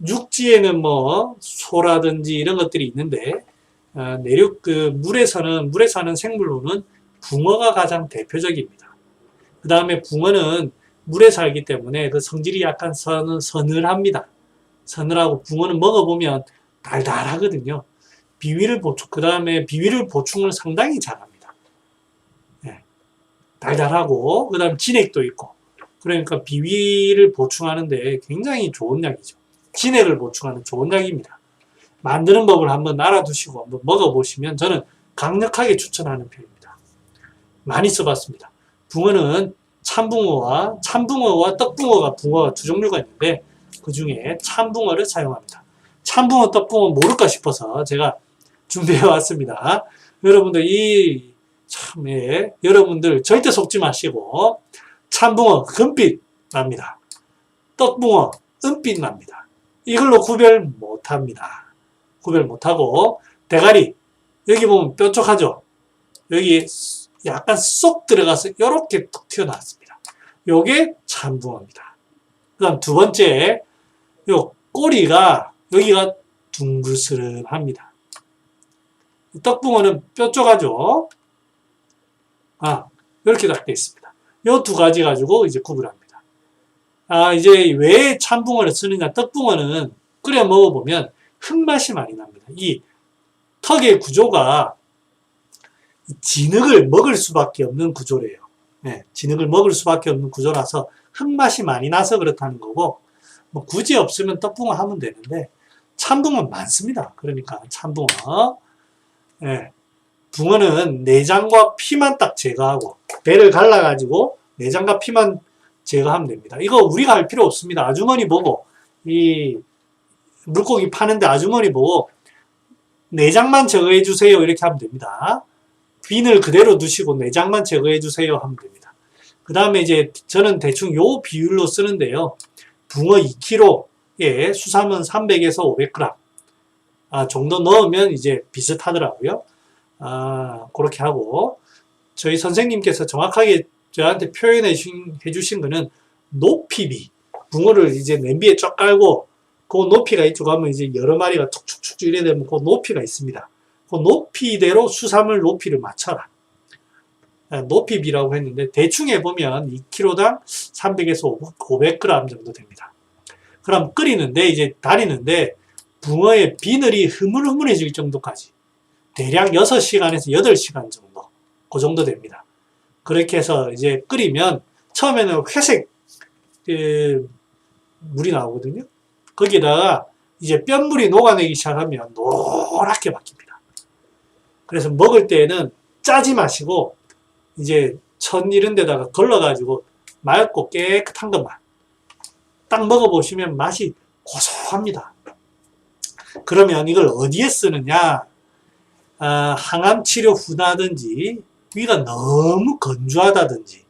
육지에는 뭐 소라든지 이런 것들이 있는데 내륙 물에 사는 생물로는 붕어가 가장 대표적입니다. 그 다음에 붕어는 물에 살기 때문에 그 성질이 약간 서늘합니다. 서늘하고 붕어는 먹어보면 달달하거든요. 그 다음에 비위를 보충을 상당히 잘합니다. 네. 달달하고, 그 다음 진액도 있고, 그러니까 비위를 보충하는데 굉장히 좋은 약이죠. 진액을 보충하는 좋은 약입니다. 만드는 법을 한번 알아두시고 한번 먹어보시면 저는 강력하게 추천하는 편입니다. 많이 써봤습니다. 붕어는 참붕어와 떡붕어가 붕어가 두 종류가 있는데 그 중에 참붕어를 사용합니다. 참붕어, 떡붕어 모를까 싶어서 제가 준비해 왔습니다. 여러분들 여러분들 절대 속지 마시고 참붕어 금빛 납니다. 떡붕어 은빛 납니다. 이걸로 구별 못합니다. 구별 못하고 대가리 여기 보면 뾰족하죠. 여기 약간 쏙 들어가서 이렇게 툭 튀어나왔습니다. 요게 참붕어입니다. 그 다음 두 번째 요 꼬리가 여기가 둥글스름합니다. 떡붕어는 뾰족하죠. 이렇게 딱 되어 있습니다. 요 두 가지 가지고 이제 구분합니다. 이제 왜 참붕어를 쓰느냐? 떡붕어는 끓여 먹어보면 흙맛이 많이 납니다. 이 턱의 구조가 진흙을 먹을 수밖에 없는 구조래요. 네, 진흙을 먹을 수밖에 없는 구조라서 흙맛이 많이 나서 그렇다는 거고, 뭐 굳이 없으면 떡붕어 하면 되는데 참붕어 많습니다. 그러니까 참붕어. 네, 붕어는 내장과 피만 딱 제거하고 배를 갈라가지고 내장과 피만 제거하면 됩니다. 이거 우리가 할 필요 없습니다. 아주머니 보고 이 물고기 파는데 아주머니 보고 내장만 제거해 주세요 이렇게 하면 됩니다. 비늘 그대로 두시고 내장만 제거해 주세요 하면 됩니다. 그 다음에 이제 저는 대충 요 비율로 쓰는데요. 붕어 2kg에 수삼은 300에서 500g 정도 넣으면 이제 비슷하더라고요. 그렇게 하고 저희 선생님께서 정확하게 저한테 표현해 주신 거는 높이비. 붕어를 이제 냄비에 쫙 깔고 그 높이가 이쪽 하면 이제 여러 마리가 툭툭툭 이래 되면 그 높이가 있습니다. 그 높이대로 수삼을 높이를 맞춰라. 높이비라고 했는데 대충 해보면 2kg당 300에서 500g 정도 됩니다. 그럼 끓이는데 이제 다리는데 붕어의 비늘이 흐물흐물해질 정도까지 대략 6시간에서 8시간 정도 그 정도 됩니다. 그렇게 해서 이제 끓이면 처음에는 회색 물이 나오거든요. 거기다가 이제 뼘물이 녹아내기 시작하면 노랗게 바뀝니다. 그래서 먹을 때는 짜지 마시고 이제 천 이런 데다가 걸러가지고 맑고 깨끗한 것만 딱 먹어보시면 맛이 고소합니다. 그러면 이걸 어디에 쓰느냐? 항암 치료 후라든지 위가 너무 건조하다든지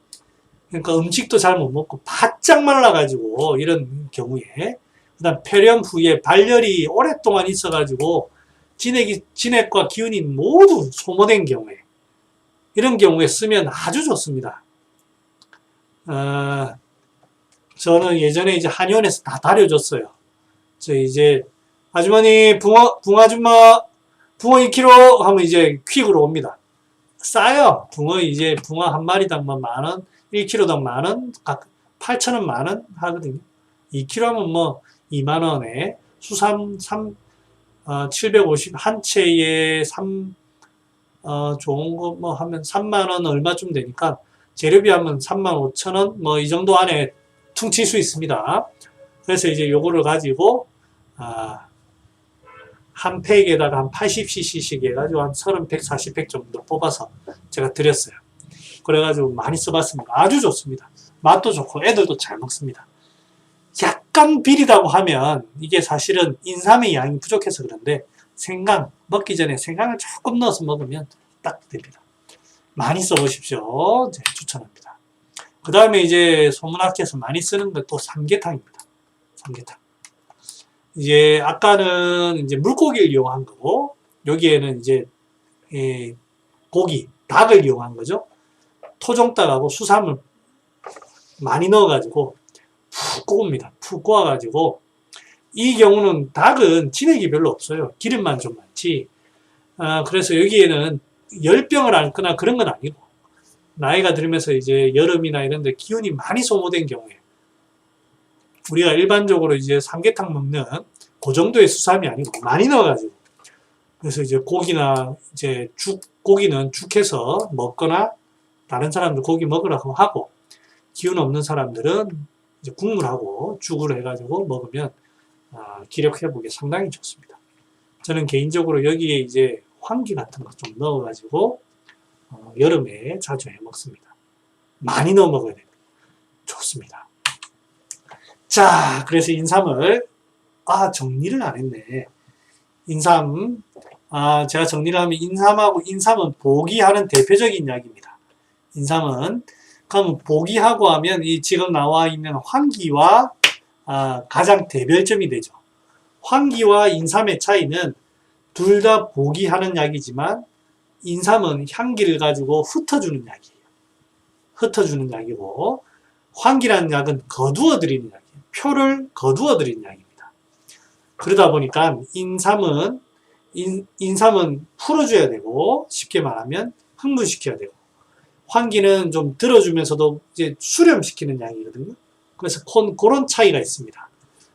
그러니까 음식도 잘 못 먹고 바짝 말라가지고 이런 경우에 그 다음 폐렴 후에 발열이 오랫동안 있어가지고 진액과 기운이 모두 소모된 경우에 이런 경우에 쓰면 아주 좋습니다. 저는 예전에 이제 한의원에서 다 다려줬어요. 저 이제 아주머니 붕어 아줌마 붕어 2kg 하면 이제 퀵으로 옵니다. 싸요. 붕어 한 마리당 뭐 만원, 1kg당 만원, 8,000원 만원 하거든요. 2kg 하면 뭐 2만원에 수삼 750 한 채에 좋은 거 뭐 하면 3만원 얼마쯤 되니까 재료비 하면 35,000원 뭐 이 정도 안에 퉁칠 수 있습니다. 그래서 이제 요거를 가지고 한 팩에다가 한 80cc씩 해가지고 한 30, 140팩 정도 뽑아서 제가 드렸어요. 그래가지고 많이 써봤습니다. 아주 좋습니다. 맛도 좋고 애들도 잘 먹습니다. 약간 비리다고 하면 이게 사실은 인삼의 양이 부족해서 그런데 생강 먹기 전에 생강을 조금 넣어서 먹으면 딱 됩니다. 많이 써보십시오. 네, 추천합니다. 그 다음에 이제 소문학회에서 많이 쓰는 것 또 삼계탕입니다. 삼계탕. 이제 아까는 이제 물고기를 이용한 거고 여기에는 이제 고기, 닭을 이용한 거죠. 토종닭하고 수삼을 많이 넣어가지고 푹 구웁니다. 푹 구워가지고 이 경우는 닭은 진액이 별로 없어요. 기름만 좀 많지 그래서 여기에는 열병을 앓거나 그런 건 아니고, 나이가 들면서 이제 여름이나 이런 데 기운이 많이 소모된 경우에, 우리가 일반적으로 이제 삼계탕 먹는 그 정도의 수삼이 아니고 많이 넣어가지고, 그래서 이제 고기나 이제 고기는 죽해서 먹거나 다른 사람들 고기 먹으라고 하고, 기운 없는 사람들은 이제 국물하고 죽을 해가지고 먹으면 기력 회복에 상당히 좋습니다. 저는 개인적으로 여기에 이제 황기 같은 거 좀 넣어가지고 여름에 자주 해 먹습니다. 많이 넣어 먹어야 됩니다. 좋습니다. 자, 그래서 인삼을 정리를 안 했네. 인삼, 제가 정리를 하면 인삼하고 인삼은 보기하는 대표적인 약입니다. 인삼은 그럼 보기하고 하면 이 지금 나와 있는 황기와 가장 대별점이 되죠. 황기와 인삼의 차이는 둘 다 보기하는 약이지만 인삼은 향기를 가지고 흩어주는 약이에요. 흩어주는 약이고 황기라는 약은 거두어들이는 약이에요. 표를 거두어들이는 약입니다. 그러다 보니까 인삼은 풀어줘야 되고 쉽게 말하면 흥분시켜야 되고 황기는 좀 들어주면서도 이제 수렴시키는 약이거든요. 그래서 그런 차이가 있습니다.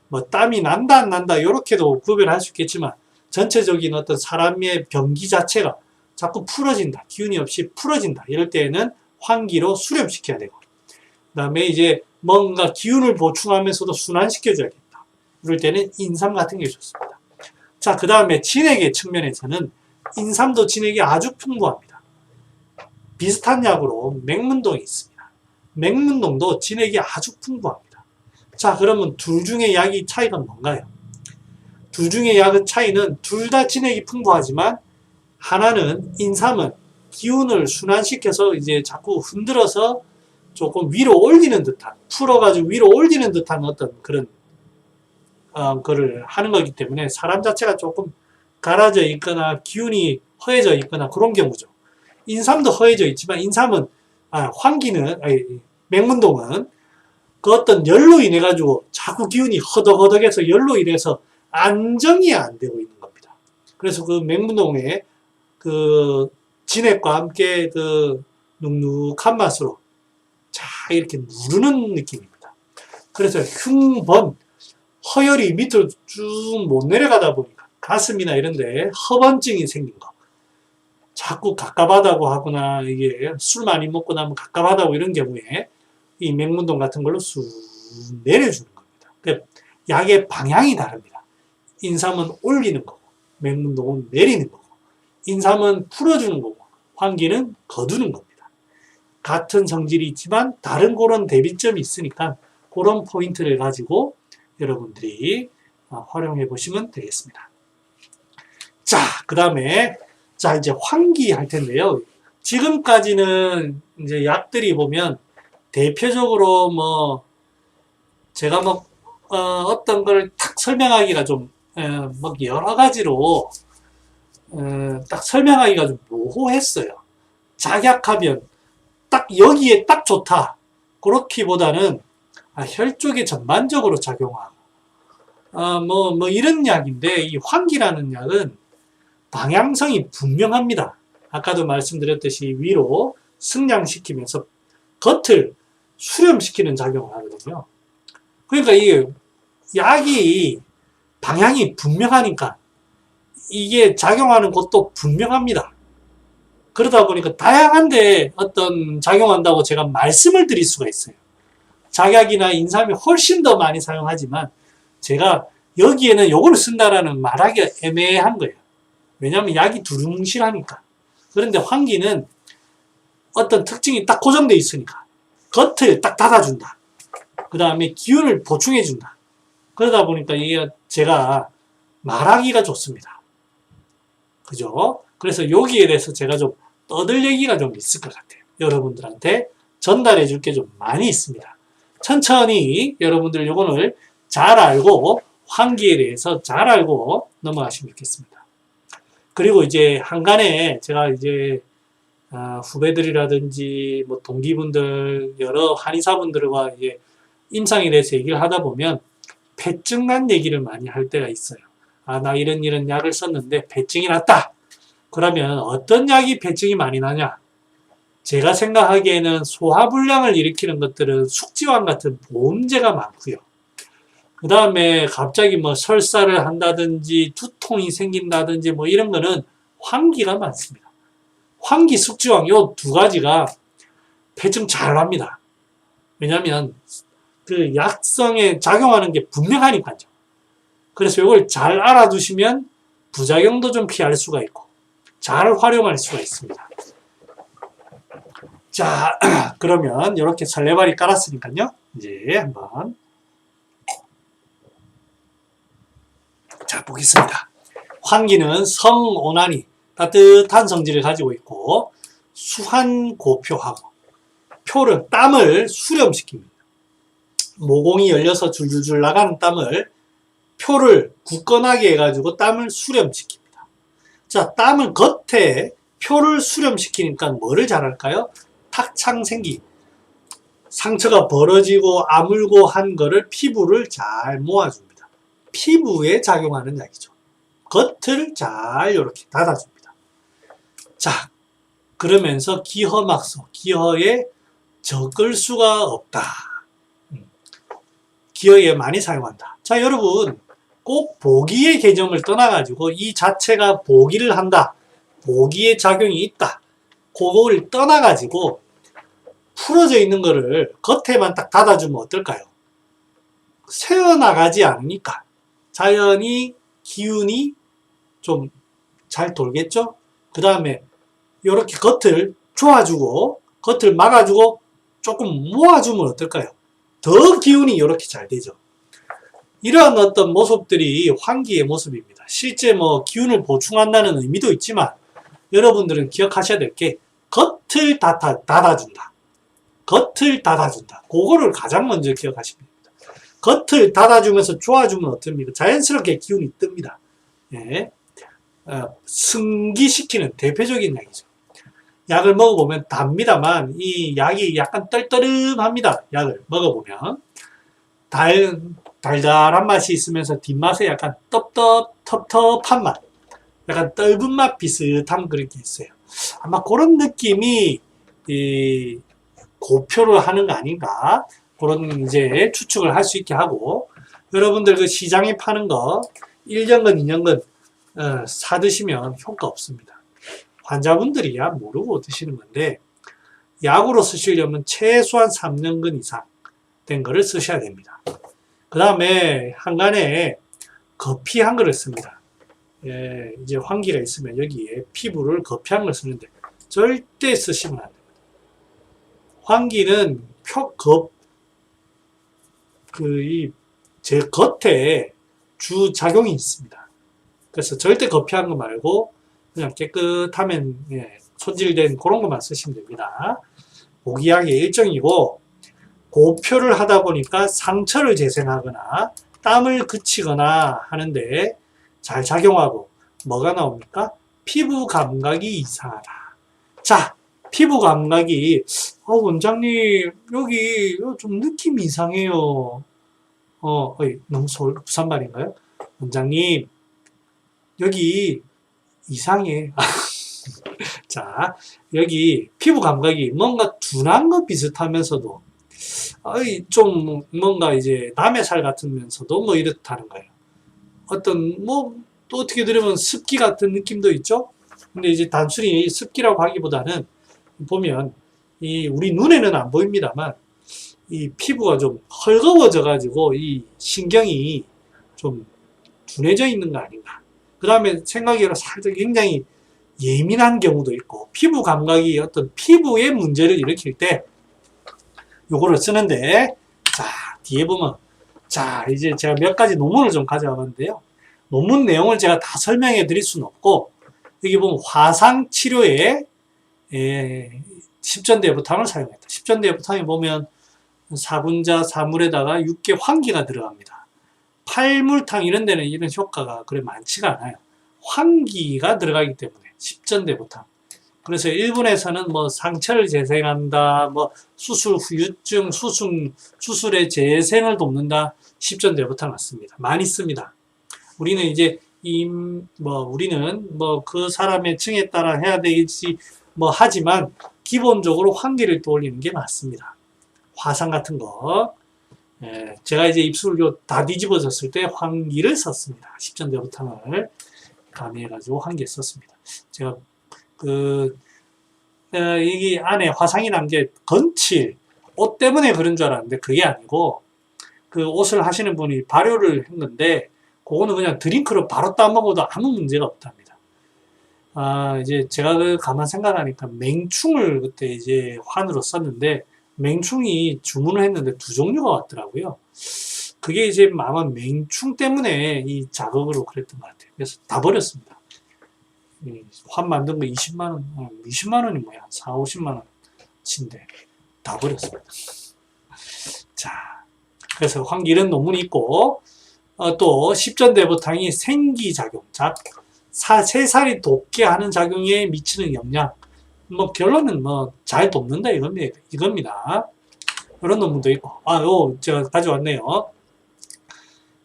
뭐 땀이 난다 안 난다 이렇게도 구별할 수 있겠지만 전체적인 어떤 사람의 병기 자체가 자꾸 풀어진다, 기운이 없이 풀어진다 이럴 때에는 황기로 수렴시켜야 되고, 그 다음에 이제 뭔가 기운을 보충하면서도 순환시켜줘야겠다 이럴 때는 인삼 같은 게 좋습니다. 자, 그 다음에 진액의 측면에서는 인삼도 진액이 아주 풍부합니다. 비슷한 약으로 맹문동이 있습니다. 맹문동도 진액이 아주 풍부합니다. 자, 그러면 둘 중에 약이 차이가 뭔가요? 둘 중에 약의 차이는 둘 다 진액이 풍부하지만 하나는 인삼은 기운을 순환시켜서 이제 자꾸 흔들어서 조금 위로 올리는 듯한, 풀어가지고 위로 올리는 듯한 어떤 그런 거를 하는 거기 때문에 사람 자체가 조금 갈아져 있거나 기운이 허해져 있거나 그런 경우죠. 인삼도 허해져 있지만 인삼은 맹문동은 그 어떤 열로 인해 가지고 자꾸 기운이 허덕허덕해서 열로 인해서 안정이 안 되고 있는 겁니다. 그래서 그 맹문동의 그 진액과 함께 그 눅눅한 맛으로 자 이렇게 누르는 느낌입니다. 그래서 흉번, 허열이 밑으로 쭉 못 내려가다 보니까 가슴이나 이런데 허번증이 생긴 거, 자꾸 갑갑하다고 하거나 이게 술 많이 먹고 나면 갑갑하다고 이런 경우에 이 맹문동 같은 걸로 쑥 내려주는 겁니다. 그러니까 약의 방향이 다릅니다. 인삼은 올리는 거고 맹문동은 내리는 거고, 인삼은 풀어주는 거고 황기는 거두는 겁니다. 같은 성질이 있지만 다른 그런 대비점이 있으니까 그런 포인트를 가지고 여러분들이 활용해 보시면 되겠습니다. 자, 그 다음에 이제 황기 할 텐데요. 지금까지는 이제 약들이 보면 대표적으로 뭐 제가 뭐 어떤 걸 탁 설명하기가 좀 뭐 여러 가지로 딱 설명하기가 좀 모호했어요. 작약하면 딱 여기에 딱 좋다 그렇기보다는 혈 쪽에 전반적으로 작용하고 뭐 이런 약인데, 이 황기라는 약은 방향성이 분명합니다. 아까도 말씀드렸듯이 위로 승량시키면서 겉을 수렴시키는 작용을 하거든요. 그러니까 이 약이 방향이 분명하니까 이게 작용하는 곳도 분명합니다. 그러다 보니까 다양한데 어떤 작용한다고 제가 말씀을 드릴 수가 있어요. 작약이나 인삼이 훨씬 더 많이 사용하지만 제가 여기에는 요걸 쓴다라는 말하기가 애매한 거예요. 왜냐하면 약이 두루뭉실하니까. 그런데 황기는 어떤 특징이 딱 고정되어 있으니까 겉을 딱 닫아준다. 그 다음에 기운을 보충해준다. 그러다 보니까 이게 제가 말하기가 좋습니다. 그죠? 그래서 여기에 대해서 제가 좀 떠들 얘기가 좀 있을 것 같아요. 여러분들한테 전달해 줄 게 좀 많이 있습니다. 천천히 여러분들 요거를 잘 알고 황기에 대해서 잘 알고 넘어가시면 좋겠습니다. 그리고 이제 한간에 제가 이제 후배들이라든지 뭐 동기분들 여러 한의사분들과 이제 임상에 대해서 얘기를 하다 보면 폐증난 얘기를 많이 할 때가 있어요. 나 이런 약을 썼는데 폐증이 났다. 그러면 어떤 약이 배증이 많이 나냐? 제가 생각하기에는 소화불량을 일으키는 것들은 숙지황 같은 보험제가 많고요. 그 다음에 갑자기 뭐 설사를 한다든지 두통이 생긴다든지 뭐 이런 거는 환기가 많습니다. 환기, 숙지황 요 두 가지가 배증 잘 합니다. 왜냐하면 그 약성에 작용하는 게 분명하니까요. 그래서 이걸 잘 알아두시면 부작용도 좀 피할 수가 있고 잘 활용할 수가 있습니다. 자, 그러면 이렇게 설레발이 깔았으니까요. 이제 한번 자 보겠습니다. 환기는 성온환이 따뜻한 성질을 가지고 있고 수환고표하고 표는 땀을 수렴시킵니다. 모공이 열려서 줄줄줄 나가는 땀을 표를 굳건하게 해가지고 땀을 수렴시킵니다. 자, 땀을 겉에 표를 수렴시키니까 뭐를 잘할까요? 탁창생기, 상처가 벌어지고 아물고 한 거를 피부를 잘 모아줍니다. 피부에 작용하는 약이죠. 겉을 잘 이렇게 닫아줍니다. 자, 그러면서 기허막소, 기허에 적을 수가 없다. 기허에 많이 사용한다. 자, 여러분 꼭 보기의 개념을 떠나가지고 이 자체가 보기를 한다. 보기의 작용이 있다. 그걸 떠나가지고 풀어져 있는 거를 겉에만 딱 닫아주면 어떨까요? 새어나가지 않으니까 자연히 기운이 좀 잘 돌겠죠? 그 다음에 이렇게 겉을 조아주고 겉을 막아주고 조금 모아주면 어떨까요? 더 기운이 이렇게 잘 되죠. 이러한 어떤 모습들이 환기의 모습입니다. 실제 뭐 기운을 보충한다는 의미도 있지만 여러분들은 기억하셔야 될 게 겉을 닫아준다. 겉을 닫아준다. 그거를 가장 먼저 기억하시면 됩니다. 겉을 닫아주면서 조아주면 어떻습니까? 자연스럽게 기운이 뜹니다. 예. 승기시키는 대표적인 약이죠. 약을 먹어보면 답니다만 이 약이 약간 떨떠름합니다. 약을 먹어보면 달달한 맛이 있으면서 뒷맛에 약간 텁텁한 맛, 약간 떫은 맛 비슷한 그런 게 있어요. 아마 그런 느낌이 이 고표를 하는 거 아닌가, 그런 이제 추측을 할 수 있게 하고, 여러분들 그 시장에 파는 거 1년근 2년근 사 드시면 효과 없습니다. 환자분들이야 모르고 드시는 건데 약으로 쓰시려면 최소한 3년근 이상 된 거를 쓰셔야 됩니다. 그 다음에 한간에 거피한 거를 씁니다. 예, 이제 환기가 있으면 여기에 피부를 거피한 걸 쓰는데 절대 쓰시면 안 됩니다. 환기는 제 겉에 주작용이 있습니다. 그래서 절대 거피한 거 말고 그냥 깨끗하면 손질된 그런 것만 쓰시면 됩니다. 모기약의 일종이고 고표를 하다 보니까 상처를 재생하거나 땀을 그치거나 하는데 잘 작용하고 뭐가 나옵니까? 피부 감각이 이상하다. 자, 피부 감각이 원장님 여기 좀 느낌이 이상해요. 너무 부산 말인가요? 원장님 여기 이상해. 자, 여기 피부 감각이 뭔가 둔한 것 비슷하면서도 좀 뭔가 이제 남의 살 같으면서도 뭐 이렇다는 거예요. 어떤 또 어떻게 들으면 습기 같은 느낌도 있죠. 근데 이제 단순히 습기라고 하기보다는 보면 우리 눈에는 안 보입니다만 이 피부가 좀 헐거워져 가지고 이 신경이 좀 둔해져 있는 거 아닌가. 그 다음에 생각외로 살짝 굉장히 예민한 경우도 있고, 피부 감각이 어떤 피부의 문제를 일으킬 때 요거를 쓰는데, 자, 뒤에 보면, 자, 이제 제가 몇 가지 논문을 좀 가져와 봤는데요. 논문 내용을 제가 다 설명해 드릴 수는 없고, 여기 보면 화상 치료에 십전대부탕을 사용했다. 십전대부탕에 보면 사분자 사물에다가 육개 환기가 들어갑니다. 팔물탕 이런 데는 이런 효과가 그래 많지가 않아요. 환기가 들어가기 때문에 십전대부탕. 그래서 일본에서는 뭐 상처를 재생한다, 뭐 수술 후유증, 수술의 재생을 돕는다, 십전대부탕 맞습니다. 많이 씁니다. 우리는 이제 뭐 우리는 뭐 그 사람의 층에 따라 해야 되지 뭐 하지만 기본적으로 환기를 또 올리는 게 맞습니다. 화상 같은 거. 예, 제가 이제 입술 다 뒤집어졌을 때 환기를 썼습니다. 십전대보탕을 가미해가지고 환기에 썼습니다. 제가 여기 안에 화상이 난 게 건칠, 옷 때문에 그런 줄 알았는데 그게 아니고 그 옷을 하시는 분이 발효를 했는데 그거는 그냥 드링크로 바로 따먹어도 아무 문제가 없답니다. 이제 제가 가만 생각하니까 맹충을 그때 이제 환으로 썼는데 맹충이 주문을 했는데 두 종류가 왔더라고요. 그게 이제 아마 맹충 때문에 이 자극으로 그랬던 것 같아요. 그래서 다 버렸습니다. 환 만든 거 20만원, 20만원이 뭐야? 4, 50만원 치인데 다 버렸습니다. 자, 그래서 환기 이런 논문이 있고, 또 십전대보탕이 생기작용, 새살이 돋게 하는 작용에 미치는 영향. 뭐 결론은 뭐 잘 돕는다 이겁니다. 이런 논문도 있고, 제가 가져왔네요.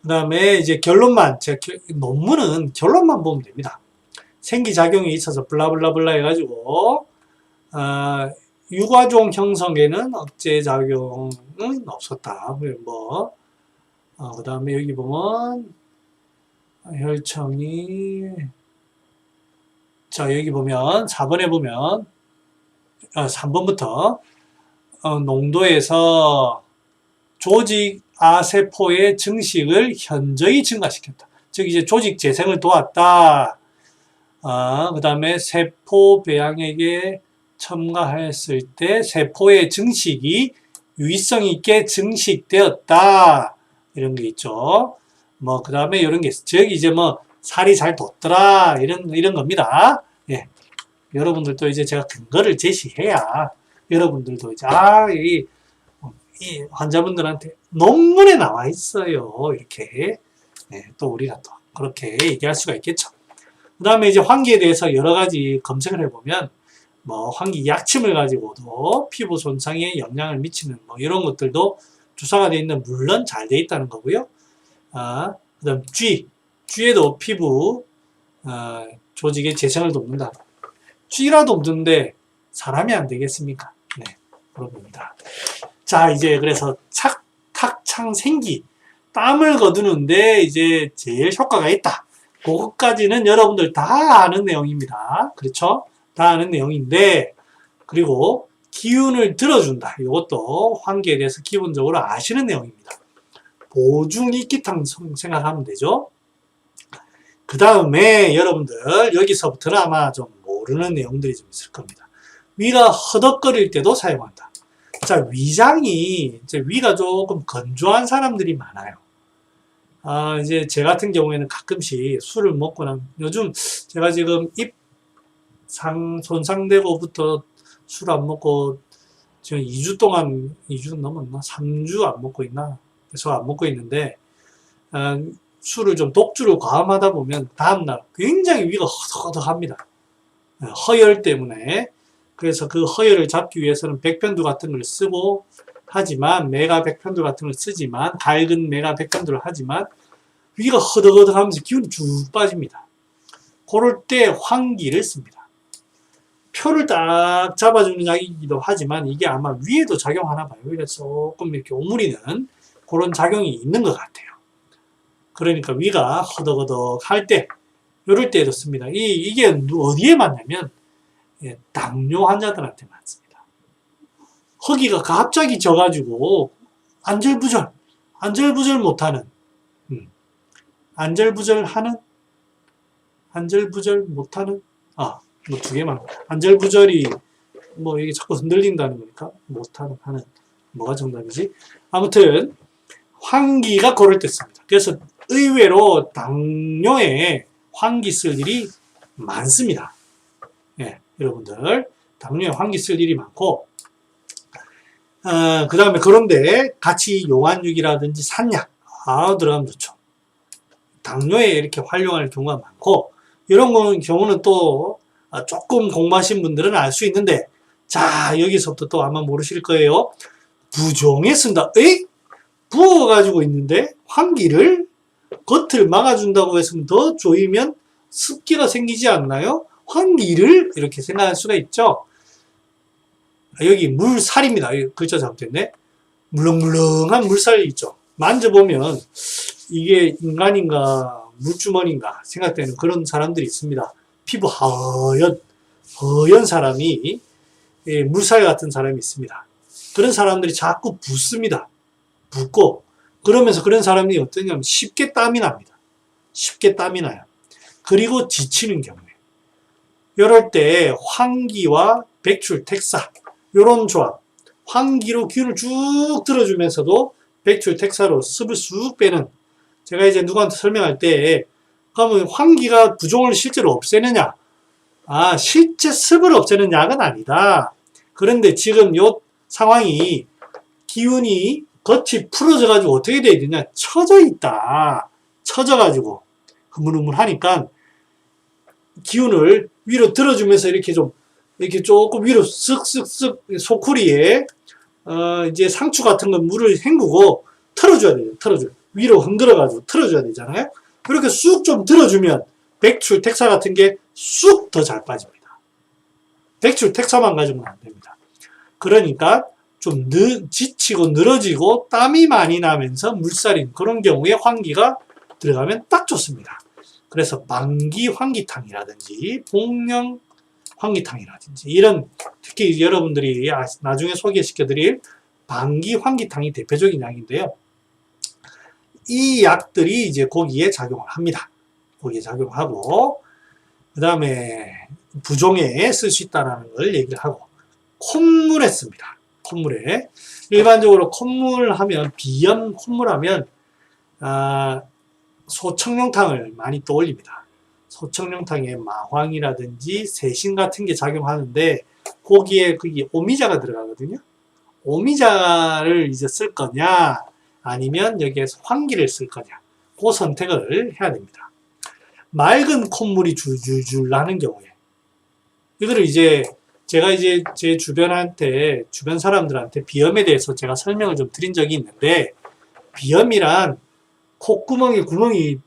그 다음에 이제 결론만, 논문은 결론만 보면 됩니다. 생기작용이 있어서 블라블라블라 해가지고, 유과종 형성에는 억제작용은 없었다. 그 다음에 여기 보면, 혈청이, 자, 여기 보면, 4번에 보면, 3번부터, 농도에서 조직 아세포의 증식을 현저히 증가시켰다. 즉, 이제 조직 재생을 도왔다. 그 다음에 세포 배양액에 첨가했을 때 세포의 증식이 유의성 있게 증식되었다. 이런 게 있죠. 그 다음에 이런 게 있어. 즉, 이제 살이 잘 돋더라. 이런 겁니다. 예. 여러분들도 이제 제가 근거를 제시해야 여러분들도 이제, 이 환자분들한테 논문에 나와 있어요. 이렇게. 예, 또 우리가 또 그렇게 얘기할 수가 있겠죠. 그 다음에 이제 환기에 대해서 여러 가지 검색을 해보면, 환기 약침을 가지고도 피부 손상에 영향을 미치는 이런 것들도 주사가 되어 있는, 물론 잘 되어 있다는 거고요. 그 다음 쥐에도 피부, 조직의 재생을 돕는다. 쥐라 돕는데 사람이 안 되겠습니까? 네, 그런 겁니다. 자, 이제 그래서 탁창생기, 땀을 거두는데 이제 제일 효과가 있다. 그것까지는 여러분들 다 아는 내용입니다. 그렇죠? 다 아는 내용인데, 그리고 기운을 들어준다. 이것도 환기에 대해서 기본적으로 아시는 내용입니다. 보중이끼탕 생각하면 되죠. 그 다음에 여러분들 여기서부터는 아마 좀 모르는 내용들이 좀 있을 겁니다. 위가 허덕거릴 때도 사용한다. 자, 위가 조금 건조한 사람들이 많아요. 이제 제 같은 경우에는 가끔씩 술을 먹고 요즘 제가 지금 입 손상되고부터 술 안 먹고 지금 2주 동안, 2주 넘었나? 3주 안 먹고 있나? 계속 안 먹고 있는데, 술을 좀 독주를 과음하다 보면 다음날 굉장히 위가 허덕허덕합니다. 허열 때문에. 그래서 그 허열을 잡기 위해서는 백편두 같은 걸 쓰고 하지만, 메가 백편두 같은 걸 쓰지만, 밝은 메가 백편두를 하지만 위가 허덕허덕 하면서 기운이 쭉 빠집니다. 그럴 때 환기를 씁니다. 표를 딱 잡아주는 약이기도 하지만 이게 아마 위에도 작용하나 봐요. 그래서 조금 이렇게 오므리는 그런 작용이 있는 것 같아요. 그러니까 위가 허덕허덕 할 때, 이럴 때에도 씁니다. 이게 어디에 맞냐면, 당뇨 환자들한테 맞습니다. 허기가 갑자기 져가지고 안절부절 못하는, 안절부절 못하는, 두 개만. 안절부절이 이게 자꾸 흔들린다는 거니까 하는 뭐가 정답이지? 아무튼 환기가 고를 때 씁니다. 그래서 의외로 당뇨에 환기 쓸 일이 많습니다. 예, 여러분들 당뇨에 환기 쓸 일이 많고, 그 다음에 그런데 같이 용안육이라든지 산약 들어가면 좋죠. 당뇨에 이렇게 활용할 경우가 많고, 이런 경우는 또 조금 공부하신 분들은 알 수 있는데, 자, 여기서부터 또 아마 모르실 거예요. 부종에 쓴다. 부어가지고 있는데 환기를 겉을 막아준다고 해서 더 조이면 습기가 생기지 않나요? 환기를 이렇게 생각할 수가 있죠. 여기 물살입니다. 글자 잘못됐네. 물렁물렁한 물살이 있죠. 만져보면 이게 인간인가 물주머니인가 생각되는 그런 사람들이 있습니다. 피부 허연 사람이 물살 같은 사람이 있습니다. 그런 사람들이 자꾸 붓습니다. 붓고 그러면서 그런 사람이 어떠냐면 쉽게 땀이 납니다. 쉽게 땀이 나요. 그리고 지치는 경우에 이럴 때 환기와 백출, 택사 이런 조합, 환기로 기운을 쭉 들어주면서도 백출, 택사로 습을 쑥 빼는, 제가 이제 누구한테 설명할 때 그러면 환기가 부종을 실제로 없애느냐? 실제 습을 없애는 약은 아니다. 그런데 지금 요 상황이 기운이 겉이 풀어져가지고 어떻게 돼야 되냐? 처져 있다. 처져가지고 흐물흐물하니까 기운을 위로 들어주면서 이렇게 조금 위로 쓱쓱쓱 소쿠리에 이제 상추 같은 건 물을 헹구고 틀어줘야 돼요. 위로 흔들어가지고 틀어줘야 되잖아요. 그렇게 쑥 좀 들어주면 백출, 택사 같은 게 쑥 더 잘 빠집니다. 백출, 택사만 가지고는 안 됩니다. 그러니까 좀 지치고 늘어지고 땀이 많이 나면서 물살인 그런 경우에 환기가 들어가면 딱 좋습니다. 그래서 만기 환기탕이라든지 복령 환기탕이라든지 이런, 특히 여러분들이 나중에 소개시켜드릴 만기 환기탕이 대표적인 약인데요. 이 약들이 이제 고기에 작용을 합니다. 고기에 작용하고 그 다음에 부종에 쓸 수 있다는 걸 얘기를 하고, 콧물에 씁니다. 콧물에. 일반적으로 콧물 하면, 비염 콧물 하면 소청룡탕을 많이 떠올립니다. 소청룡탕에 마황이라든지 세신 같은 게 작용하는데 거기에 오미자가 들어가거든요. 오미자를 이제 쓸 거냐 아니면 여기에서 환기를 쓸 거냐, 그 선택을 해야 됩니다. 맑은 콧물이 줄줄줄 나는 경우에 이거를 이제 제가 이제 제 주변 사람들한테 비염에 대해서 제가 설명을 좀 드린 적이 있는데, 비염이란 콧구멍에 구멍이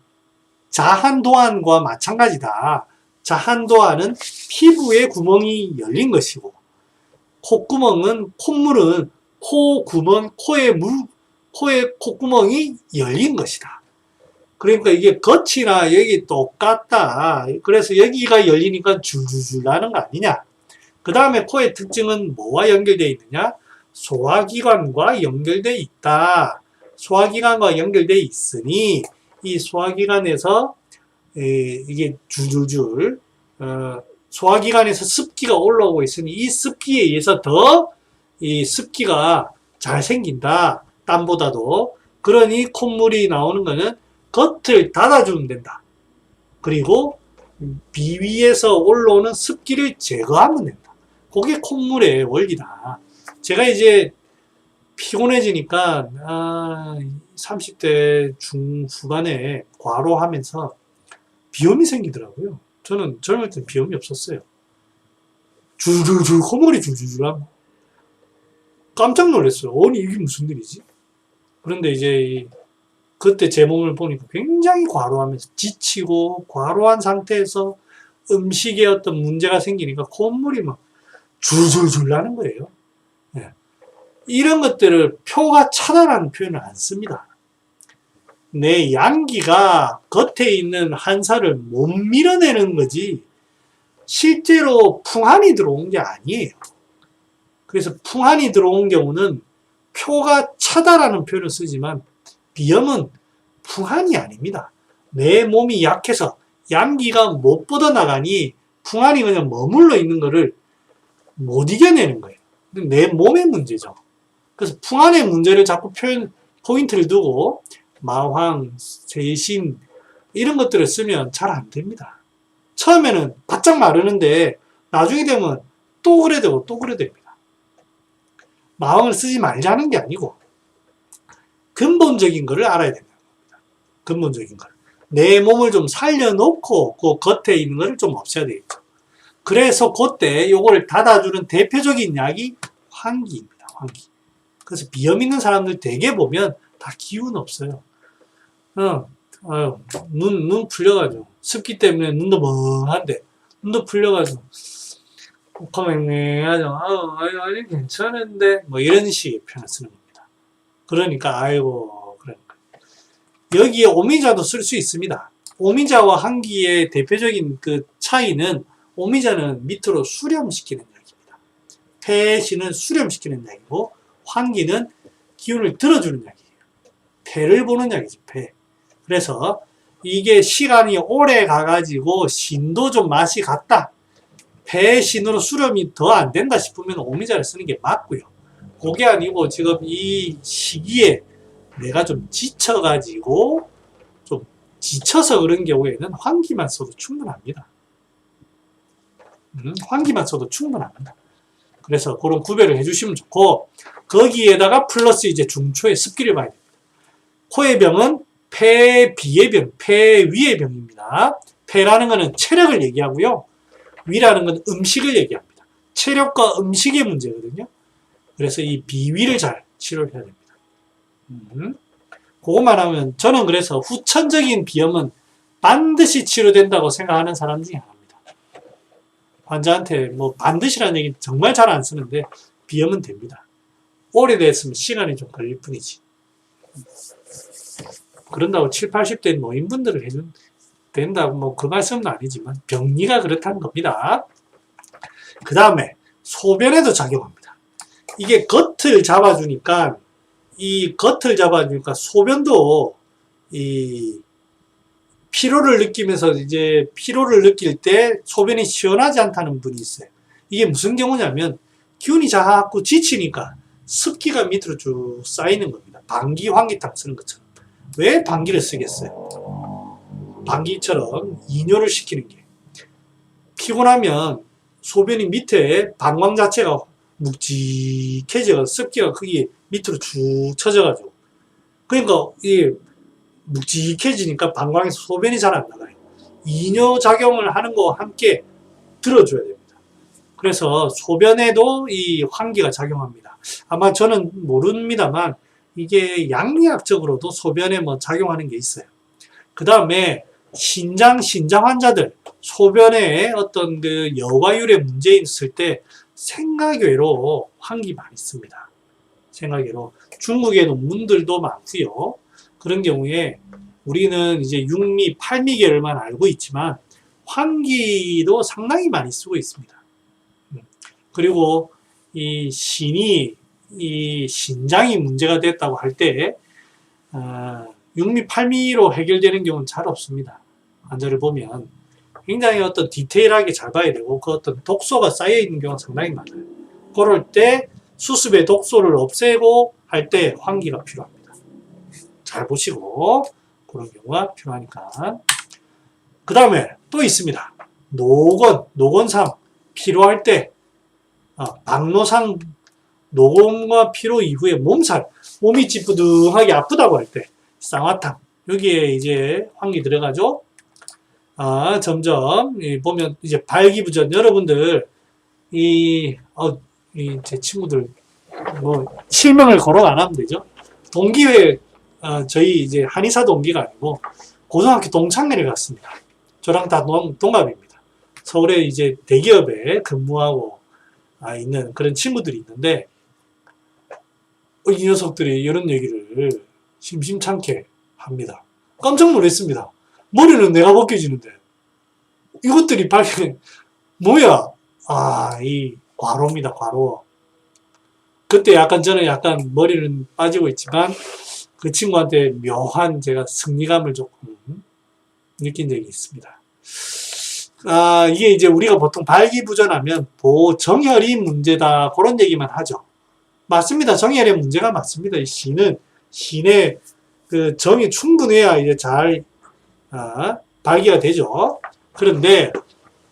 자한도안과 마찬가지다. 자한도안은 피부에 구멍이 열린 것이고, 콧물은 코의 콧구멍이 열린 것이다. 그러니까 이게 겉이나 여기 똑같다. 그래서 여기가 열리니까 줄줄줄 나는 거 아니냐. 그 다음에 코의 특징은 뭐와 연결되어 있느냐? 소화기관과 연결되어 있다. 소화기관과 연결되어 있으니 이 소화기관에서 이게 줄줄줄 소화기관에서 습기가 올라오고 있으니 이 습기에 의해서 더 이 습기가 잘 생긴다. 땀보다도. 그러니 콧물이 나오는 거는 겉을 닫아주면 된다. 그리고 비위에서 올라오는 습기를 제거하면 된다. 그게 콧물의 원리다. 제가 이제 피곤해지니까 30대 중후반에 과로하면서 비염이 생기더라고요. 저는 젊을 땐 비염이 없었어요. 줄줄줄 콧물이 줄줄줄 하고 깜짝 놀랐어요. 아니 이게 무슨 일이지? 그런데 이제 그때 제 몸을 보니까 굉장히 과로하면서 지치고 과로한 상태에서 음식에 어떤 문제가 생기니까 콧물이 막 줄줄줄 나는 거예요. 네. 이런 것들을 표가 차다라는 표현을 안 씁니다. 내 양기가 겉에 있는 한살을 못 밀어내는 거지 실제로 풍한이 들어온 게 아니에요. 그래서 풍한이 들어온 경우는 표가 차다라는 표현을 쓰지만 비염은 풍한이 아닙니다. 내 몸이 약해서 양기가 못 뻗어나가니 풍한이 그냥 머물러 있는 거를 못 이겨내는 거예요. 내 몸의 문제죠. 그래서 풍한의 문제를 자꾸 포인트를 두고 마황, 세신 이런 것들을 쓰면 잘 안 됩니다. 처음에는 바짝 마르는데 나중에 되면 또 그래 되고 또 그래 됩니다. 마왕을 쓰지 말자는 게 아니고 근본적인 거를 알아야 된다는 겁니다. 근본적인 걸. 내 몸을 좀 살려놓고 그 겉에 있는 거를 좀 없애야 되겠죠. 그래서 그때 요걸 닫아주는 대표적인 약이 환기입니다. 환기. 그래서 비염 있는 사람들 대개 보면 다 기운 없어요. 아유, 눈 풀려가지고. 습기 때문에 눈도 멍한데, 눈도 풀려가지고. 맹맹하죠. 아니, 괜찮은데. 뭐 이런 식의 표현을 쓰는 겁니다. 그러니까, 아이고, 그러니까. 여기에 오미자도 쓸 수 있습니다. 오미자와 한기의 대표적인 그 차이는 오미자는 밑으로 수렴시키는 약입니다. 폐시는 수렴시키는 약이고 환기는 기운을 들어주는 약이에요. 폐를 보는 약이지, 폐. 그래서 이게 시간이 오래 가가지고 신도 좀 맛이 갔다. 폐신으로 수렴이 더 안 된다 싶으면 오미자를 쓰는 게 맞고요. 그게 아니고 지금 이 시기에 내가 좀 지쳐가지고 좀 지쳐서 그런 경우에는 환기만 써도 충분합니다. 환기만 써도 충분합니다. 그래서 그런 구별을 해주시면 좋고 거기에다가 플러스 이제 중초의 습기를 봐야 됩니다. 코의 병은 폐비의 병, 폐위의 병입니다. 폐라는 것은 체력을 얘기하고요. 위라는 건 음식을 얘기합니다. 체력과 음식의 문제거든요. 그래서 이 비위를 잘 치료를 해야 됩니다. 그것만 하면 저는 그래서 후천적인 비염은 반드시 치료된다고 생각하는 사람 중에 하나입니다. 환자한테 뭐 반드시라는 얘기 정말 잘 안 쓰는데 비염은 됩니다. 오래됐으면 시간이 좀 걸릴 뿐이지. 그런다고 7, 80대 노인분들을 해준 된다고 뭐 그 말씀은 아니지만 병리가 그렇다는 겁니다. 그 다음에 소변에도 작용합니다. 이게 겉을 잡아주니까 소변도 이 피로를 느끼면서 이제 피로를 느낄 때 소변이 시원하지 않다는 분이 있어요. 이게 무슨 경우냐면 기운이 자꾸 지치니까 습기가 밑으로 쭉 쌓이는 겁니다. 방기 환기탕 쓰는 것처럼. 왜 방기를 쓰겠어요? 방기처럼 이뇨를 시키는 게. 피곤하면 소변이 밑에 방광 자체가 묵직해져 습기가 거기 밑으로 쭉 쳐져가지고 그러니까 이 묵직해지니까 방광에서 소변이 잘 안 나가요. 이뇨 작용을 하는 거와 함께 들어줘야 됩니다. 그래서 소변에도 이 환기가 작용합니다. 아마 저는 모릅니다만 이게 양리학적으로도 소변에 뭐 작용하는 게 있어요. 그 다음에 신장 환자들 소변에 어떤 그 여과율의 문제 있을 때 생각외로 환기 많이 씁니다. 생각외로 중국에는 문들도 많고요. 그런 경우에 우리는 이제 6미, 8미계열만 알고 있지만 환기도 상당히 많이 쓰고 있습니다. 그리고 이 신장이 문제가 됐다고 할 때 6미, 8미로 해결되는 경우는 잘 없습니다. 환자를 보면 굉장히 어떤 디테일하게 잘 봐야 되고 그 어떤 독소가 쌓여 있는 경우가 상당히 많아요. 그럴 때 수습의 독소를 없애고 할 때 환기가 필요합니다. 잘 보시고 그런 경우가 필요하니까. 그 다음에 또 있습니다. 노곤상 피로할 때 박노상 노곤과 피로 이후에 몸이 찌뿌둥하게 아프다고 할 때 쌍화탕 여기에 이제 환기 들어가죠. 점점 보면 이제 발기부전 여러분들 제 친구들 뭐 실명을 거론 안 하면 되죠. 동기회 저희 이제 한의사 동기가 아니고 고등학교 동창회를 갔습니다. 저랑 다 동갑입니다. 서울에 이제 대기업에 근무하고 있는 그런 친구들이 있는데 이 녀석들이 이런 얘기를 심심찮게 합니다. 깜짝 놀랐습니다. 머리는 내가 벗겨지는데 이것들이 뭐야? 이 과로입니다. 과로. 그때 저는 약간 머리는 빠지고 있지만 그 친구한테 묘한 제가 승리감을 조금 느낀 적이 있습니다. 이게 이제 우리가 보통 발기부전하면 정혈이 문제다 그런 얘기만 하죠. 맞습니다. 정혈의 문제가 맞습니다. 이 신의 그 정이 충분해야 이제 잘 발기가 되죠. 그런데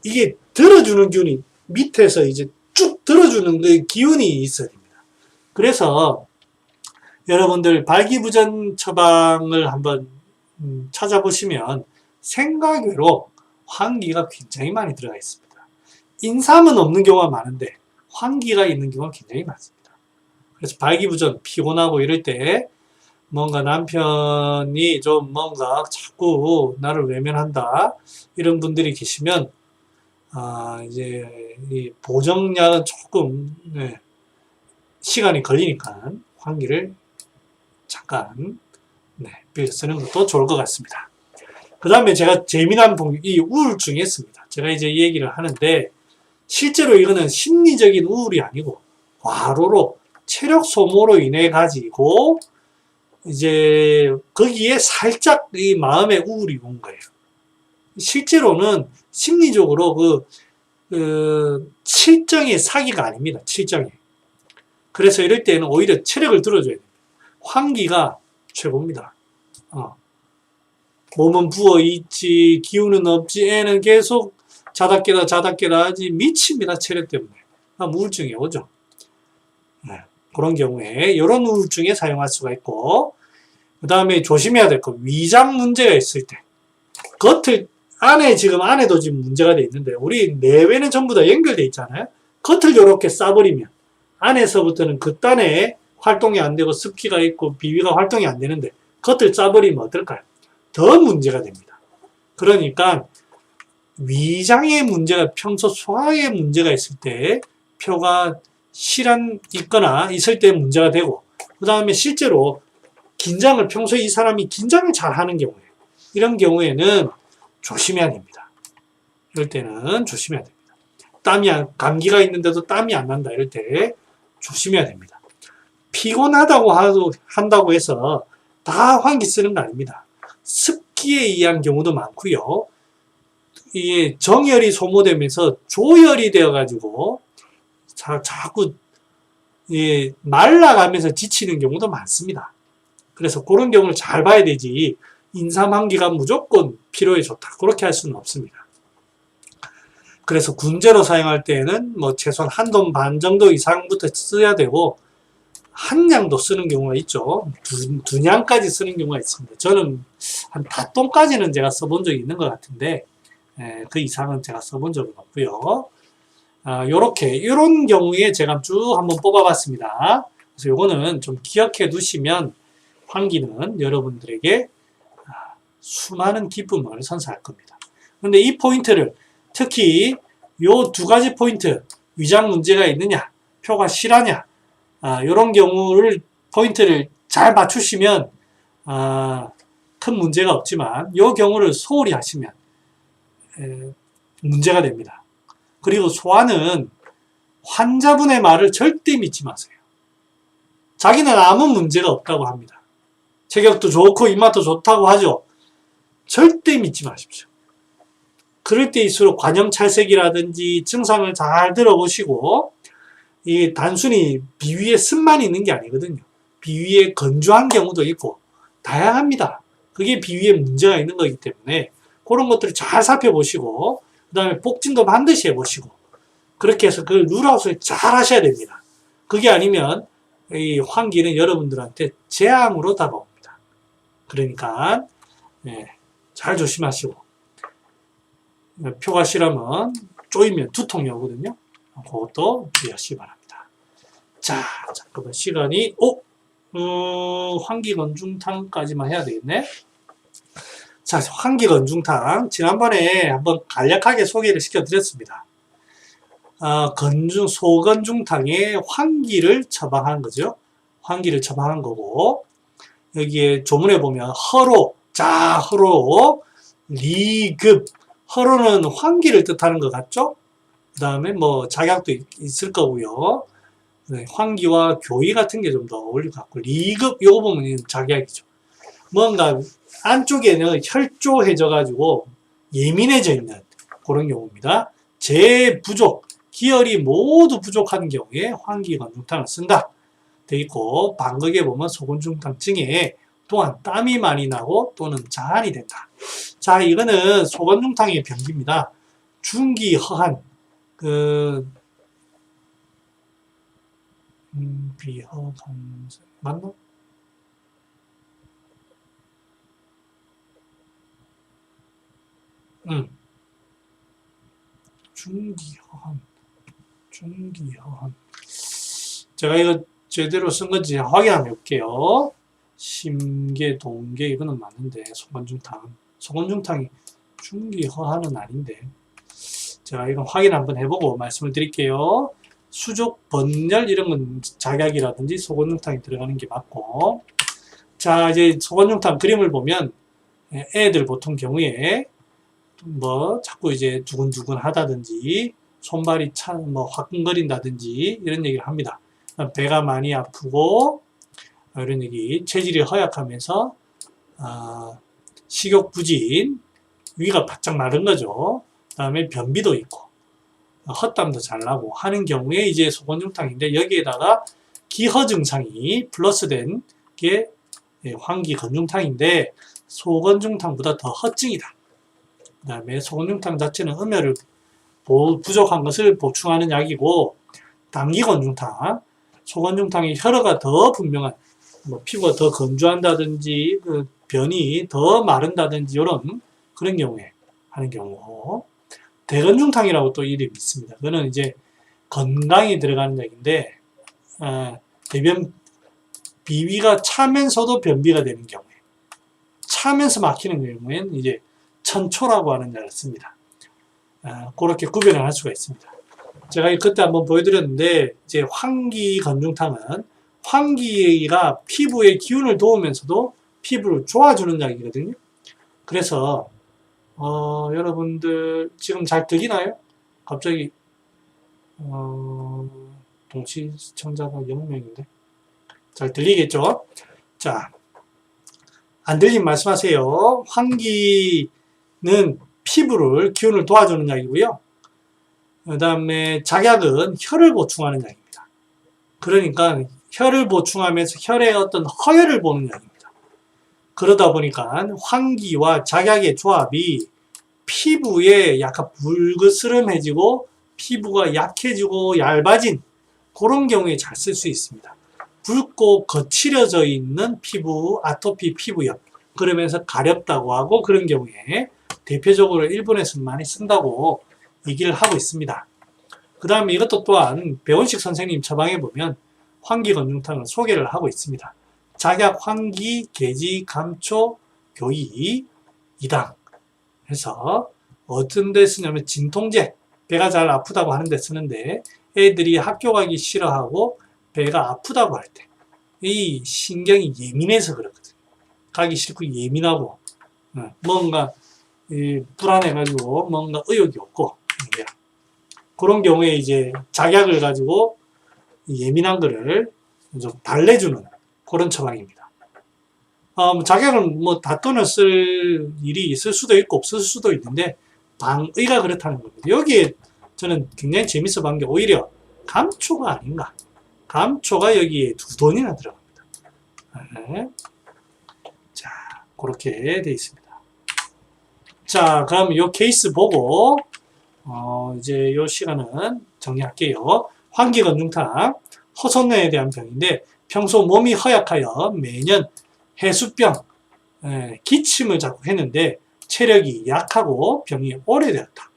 이게 들어주는 기운이 밑에서 이제 쭉 들어주는 그 기운이 있어야 됩니다. 그래서 여러분들 발기부전 처방을 한번 찾아보시면 생각외로 환기가 굉장히 많이 들어가 있습니다. 인삼은 없는 경우가 많은데 환기가 있는 경우가 굉장히 많습니다. 그래서 발기부전 피곤하고 이럴 때 뭔가 남편이 좀 뭔가 자꾸 나를 외면한다. 이런 분들이 계시면, 이제 이 보정약은 조금, 네, 시간이 걸리니까 환기를 잠깐, 네, 빌려 쓰는 것도 좋을 것 같습니다. 그 다음에 제가 재미난 이 우울증이 있습니다. 제가 이제 이 얘기를 하는데, 실제로 이거는 심리적인 우울이 아니고, 과로로, 체력 소모로 인해 가지고, 이제, 거기에 살짝 이 마음의 우울이 온 거예요. 실제로는 심리적으로 칠정이 사기가 아닙니다. 칠정이. 그래서 이럴 때는 오히려 체력을 들어줘야 됩니다. 환기가 최고입니다. 몸은 부어있지, 기운은 없지, 애는 계속 자다 깨다 하지, 미칩니다. 체력 때문에. 우울증이 오죠. 네. 그런 경우에, 이런 우울증에 사용할 수가 있고, 그 다음에 조심해야 될 거, 위장 문제가 있을 때. 안에도 지금 문제가 돼 있는데, 우리 내외는 전부 다 연결돼 있잖아요? 겉을 이렇게 싸버리면, 안에서부터는 그딴에 활동이 안 되고 습기가 있고 비위가 활동이 안 되는데, 겉을 싸버리면 어떨까요? 더 문제가 됩니다. 그러니까, 위장의 문제가 평소 소화에 문제가 있을 때 표가 실한 있거나 있을 때 문제가 되고, 그 다음에 실제로 긴장을 평소에 이 사람이 긴장을 잘 하는 경우에, 이런 경우에는 조심해야 됩니다. 이럴 때는 조심해야 됩니다. 감기가 있는데도 땀이 안 난다. 이럴 때 조심해야 됩니다. 피곤하다고 한다고 해서 다 환기 쓰는 거 아닙니다. 습기에 의한 경우도 많고요. 이게 정열이 소모되면서 조열이 되어가지고 자꾸 말라가면서 지치는 경우도 많습니다. 그래서 그런 경우를 잘 봐야 되지, 인삼환기가 무조건 필요에 좋다, 그렇게 할 수는 없습니다. 그래서 군제로 사용할 때에는 뭐 최소한 한 돈 반 정도 이상부터 써야 되고, 한 냥도 쓰는 경우가 있죠. 두 냥까지 쓰는 경우가 있습니다. 저는 한 닷돈까지는 제가 써본 적이 있는 것 같은데, 그 이상은 제가 써본 적은 없고요. 이런 경우에 제가 쭉 한번 뽑아봤습니다. 그래서 요거는 좀 기억해 두시면 환기는 여러분들에게 수많은 기쁨을 선사할 겁니다. 그런데 이 포인트를, 특히 요 두 가지 포인트, 위장 문제가 있느냐, 표가 실하냐, 이런 경우를 포인트를 잘 맞추시면 큰 문제가 없지만, 요 경우를 소홀히 하시면 문제가 됩니다. 그리고 소화는 환자분의 말을 절대 믿지 마세요. 자기는 아무 문제가 없다고 합니다. 체격도 좋고 입맛도 좋다고 하죠. 절대 믿지 마십시오. 그럴 때일수록 관염찰색이라든지 증상을 잘 들어보시고, 이 단순히 비위에 습만이 있는 게 아니거든요. 비위에 건조한 경우도 있고 다양합니다. 그게 비위에 문제가 있는 거기 때문에 그런 것들을 잘 살펴보시고, 그 다음에 복진도 반드시 해보시고, 그렇게 해서 그걸 룰아웃을 잘 하셔야 됩니다. 그게 아니면 이 환기는 여러분들한테 재앙으로 다가옵니다. 그러니까 잘 조심하시고, 표가 실하면 쪼이면 두통이 오거든요. 그것도 주의하시기 바랍니다. 자, 잠깐만 시간이 환기건중탕까지만 해야 되겠네. 자, 환기건중탕 지난번에 한번 간략하게 소개를 시켜드렸습니다. 소건중탕에 환기를 처방한 거죠. 환기를 처방한 거고, 여기에 조문에 보면 허로, 허로, 리급, 허로는 환기를 뜻하는 것 같죠? 그 다음에 뭐 작약도 있을 거고요. 네, 환기와 교의 같은 게 좀 더 어울릴 것 같고, 리급, 요거 보면 작약이죠. 뭔가 안쪽에는 혈조해져가지고 예민해져 있는 그런 경우입니다. 부족, 기혈이 모두 부족한 경우에 환기건중탕을 쓴다. 돼 있고, 방극에 보면 소건중탕증에 또한 땀이 많이 나고 또는 자한이 된다. 자, 이거는 소건중탕의 병기입니다. 중기허한, 비허간, 맞나? 중기허한. 제가 이거 제대로 쓴 건지 확인 한번 해볼게요. 심계, 동계 이거는 맞는데 소건중탕이 중기허하는 아닌데 제가 이건 확인 한번 해보고 말씀을 드릴게요. 수족, 번열 이런 건 작약이라든지 소건중탕이 들어가는 게 맞고 자 이제 소건중탕 그림을 보면 애들 보통 경우에 뭐 자꾸 이제 두근두근 하다든지 손발이 뭐 화끈거린다든지 이런 얘기를 합니다. 배가 많이 아프고 이런 얘기, 체질이 허약하면서 식욕 부진, 위가 바짝 마른 거죠. 그 다음에 변비도 있고 헛담도 잘 나고 하는 경우에 이제 소건중탕인데 여기에다가 기허 증상이 플러스된 게 환기건중탕인데 소건중탕보다 더 허증이다. 그 다음에 소건중탕 자체는 음혈을 부족한 것을 보충하는 약이고 당기건중탕, 소건중탕이 혈어가 더 분명한 뭐 피부가 더 건조한다든지 그 변이 더 마른다든지 이런 그런 경우에 하는 경우 대건중탕이라고 또 이름이 있습니다. 그거는 이제 건강이 들어가는 약인데 대변 비위가 차면서도 변비가 되는 경우에 차면서 막히는 경우에는 이제 천초라고 하는 약을 씁니다. 그렇게 구별을 할 수가 있습니다. 제가 그때 한번 보여드렸는데 이제 환기건중탕은 환기가 피부의 기운을 도우면서도 피부를 좋아주는 약이거든요. 그래서 여러분들 지금 잘 들리나요? 갑자기 동시 시청자가 0명인데 잘 들리겠죠? 자, 안 들리면 말씀하세요. 환기는 피부를 기운을 도와주는 약이고요. 그 다음에 작약은 혈을 보충하는 약입니다. 그러니까 혈을 보충하면서 혈의 어떤 허혈을 보는 약입니다. 그러다 보니까 환기와 작약의 조합이 피부에 약간 불그스름해지고 피부가 약해지고 얇아진 그런 경우에 잘 쓸 수 있습니다. 붉고 거칠어져 있는 피부, 아토피 피부염 그러면서 가렵다고 하고 그런 경우에 대표적으로 일본에서 많이 쓴다고 얘기를 하고 있습니다. 그 다음에 이것도 또한 배원식 선생님 처방에 보면 환기건중탕을 소개를 하고 있습니다. 작약, 환기, 계지, 감초, 교이, 이당 해서 어떤 데 쓰냐면 진통제, 배가 잘 아프다고 하는 데 쓰는데 애들이 학교 가기 싫어하고 배가 아프다고 할 때 이 신경이 예민해서 그렇거든요. 가기 싫고 예민하고 뭔가 불안해가지고 뭔가 의욕이 없고 그런 경우에 이제 작약을 가지고 예민한 거를 좀 달래주는 그런 처방입니다. 작약은 뭐 닷돈을 쓸 일이 있을 수도 있고 없을 수도 있는데 방의가 그렇다는 겁니다. 여기에 저는 굉장히 재밌어 본 게 오히려 감초가 아닌가. 감초가 여기에 2돈이나 들어갑니다. 네. 자, 그렇게 돼 있습니다. 자, 그럼 이 케이스 보고 이제 이 시간은 정리할게요. 환기건중탕, 허손내에 대한 병인데 평소 몸이 허약하여 매년 해수병, 기침을 자꾸 했는데 체력이 약하고 병이 오래되었다.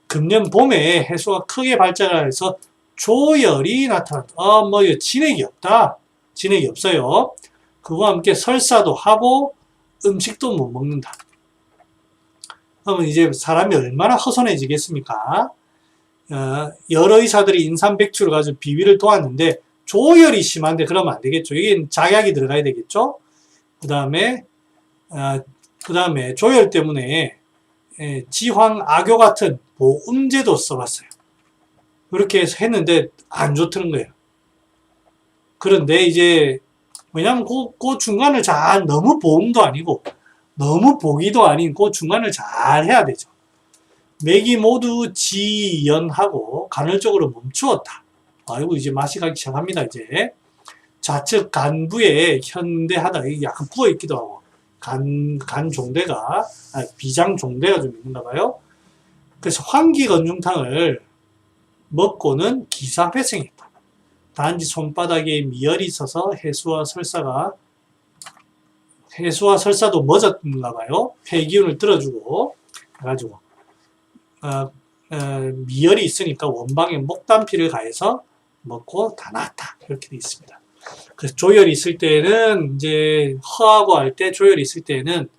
금년 봄에 해수가 크게 발달해서 조열이 나타났다. 뭐 진액이 없다. 진액이 없어요. 그와 함께 설사도 하고 음식도 못 먹는다. 그러면 이제 사람이 얼마나 허손해지겠습니까? 여러 의사들이 인삼백추를 가지고 비위를 도왔는데 조열이 심한데 그러면 안 되겠죠. 이게 작약이 들어가야 되겠죠. 그 다음에 조열 때문에 지황, 악교 같은 보음제도 써봤어요. 그렇게 해서 했는데 안 좋다는 거예요. 그런데 이제 왜냐면 그 중간을 잘 너무 보음도 아니고 너무 보기도 아닌 그 중간을 잘 해야 되죠. 맥이 모두 지연하고 간헐적으로 멈추었다. 아이고 이제 맛이 가기 시작합니다. 이제 좌측 간부에 현대하다 약간 부어 있기도 하고 간 종대가 비장 종대가 좀 있는가 봐요. 그래서 환기건중탕을 먹고는 기사회생했다. 단지 손바닥에 미열이 있어서 해수와 설사도 멎었는가 봐요. 폐기운을 들어주고 해가지고 미열이 있으니까 원방에 목단피를 가해서 먹고 다 나았다. 이렇게 되어 있습니다. 그래서 조열이 있을 때는 이제 허하고 할 때 조열이 있을 때는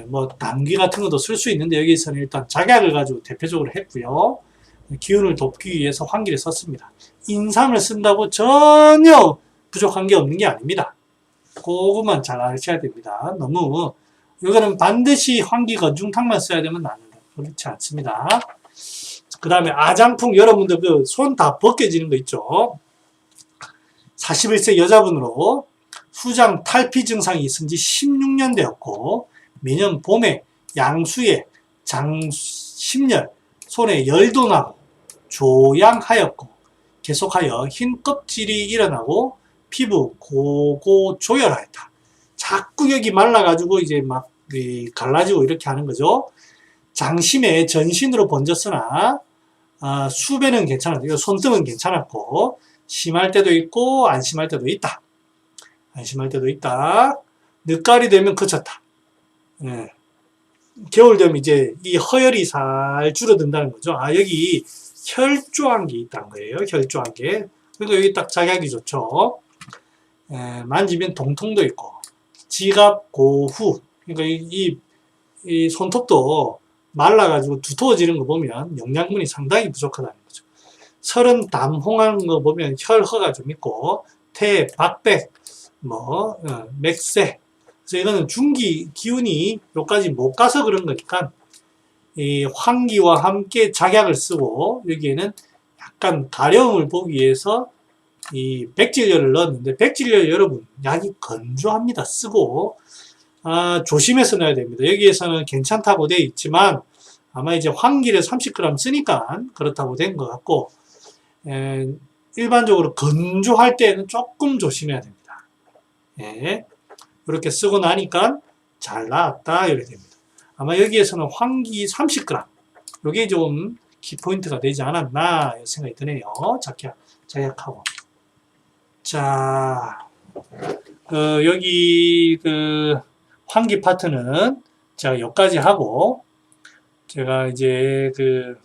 뭐 담기 같은 것도 쓸 수 있는데 여기서는 일단 작약을 가지고 대표적으로 했고요. 기운을 돕기 위해서 환기를 썼습니다. 인삼을 쓴다고 전혀 부족한 게 없는 게 아닙니다. 그것만 잘 아셔야 됩니다. 너무 이거는 반드시 환기 건중탕만 써야 되면 안 됩니다. 그렇지 않습니다. 그 다음에 아장풍, 여러분들 그 손 다 벗겨지는 거 있죠. 41세 여자분으로 후장 탈피 증상이 있은 지 16년 되었고 매년 봄에 양수에 장심열, 손에 열도 나고 조양하였고 계속하여 흰 껍질이 일어나고 피부 고고 조열하였다. 자꾸 여기 말라가지고 이제 막 갈라지고 이렇게 하는 거죠. 장심에 전신으로 번졌으나 수배는 괜찮았고 손등은 괜찮았고 심할 때도 있고 안 심할 때도 있다. 안 심할 때도 있다. 늦가을이 되면 그쳤다. 예. 겨울 되면 이제 이 허열이 살 줄어든다는 거죠. 여기 혈조한 게 있다는 거예요. 혈조한 게. 그러니까 여기 딱 작약이 좋죠. 만지면 동통도 있고 지갑 고후. 그러니까 이 손톱도 말라가지고 두터워지는 거 보면 영양분이 상당히 부족하다는 거죠. 설은 담홍한 거 보면 혈허가 좀 있고 태, 박백, 맥세. 그래서 이거는 중기 기운이 여기까지 못 가서 그런 거니까 이 환기와 함께 작약을 쓰고 여기에는 약간 가려움을 보기 위해서 이 백질열을 넣었는데 백질열 여러분 약이 건조합니다. 쓰고 조심해서 넣어야 됩니다. 여기에서는 괜찮다고 되어 있지만 아마 이제 환기를 30g 쓰니까 그렇다고 된 것 같고 일반적으로 건조할 때는 조금 조심해야 됩니다. 예. 이렇게 쓰고 나니까 잘 나왔다 이렇게 됩니다. 아마 여기에서는 환기 30g 이게 좀 키포인트가 되지 않았나 생각이 드네요. 작약하고 자 여기 그 환기 파트는 제가 여기까지 하고 제가 이제 그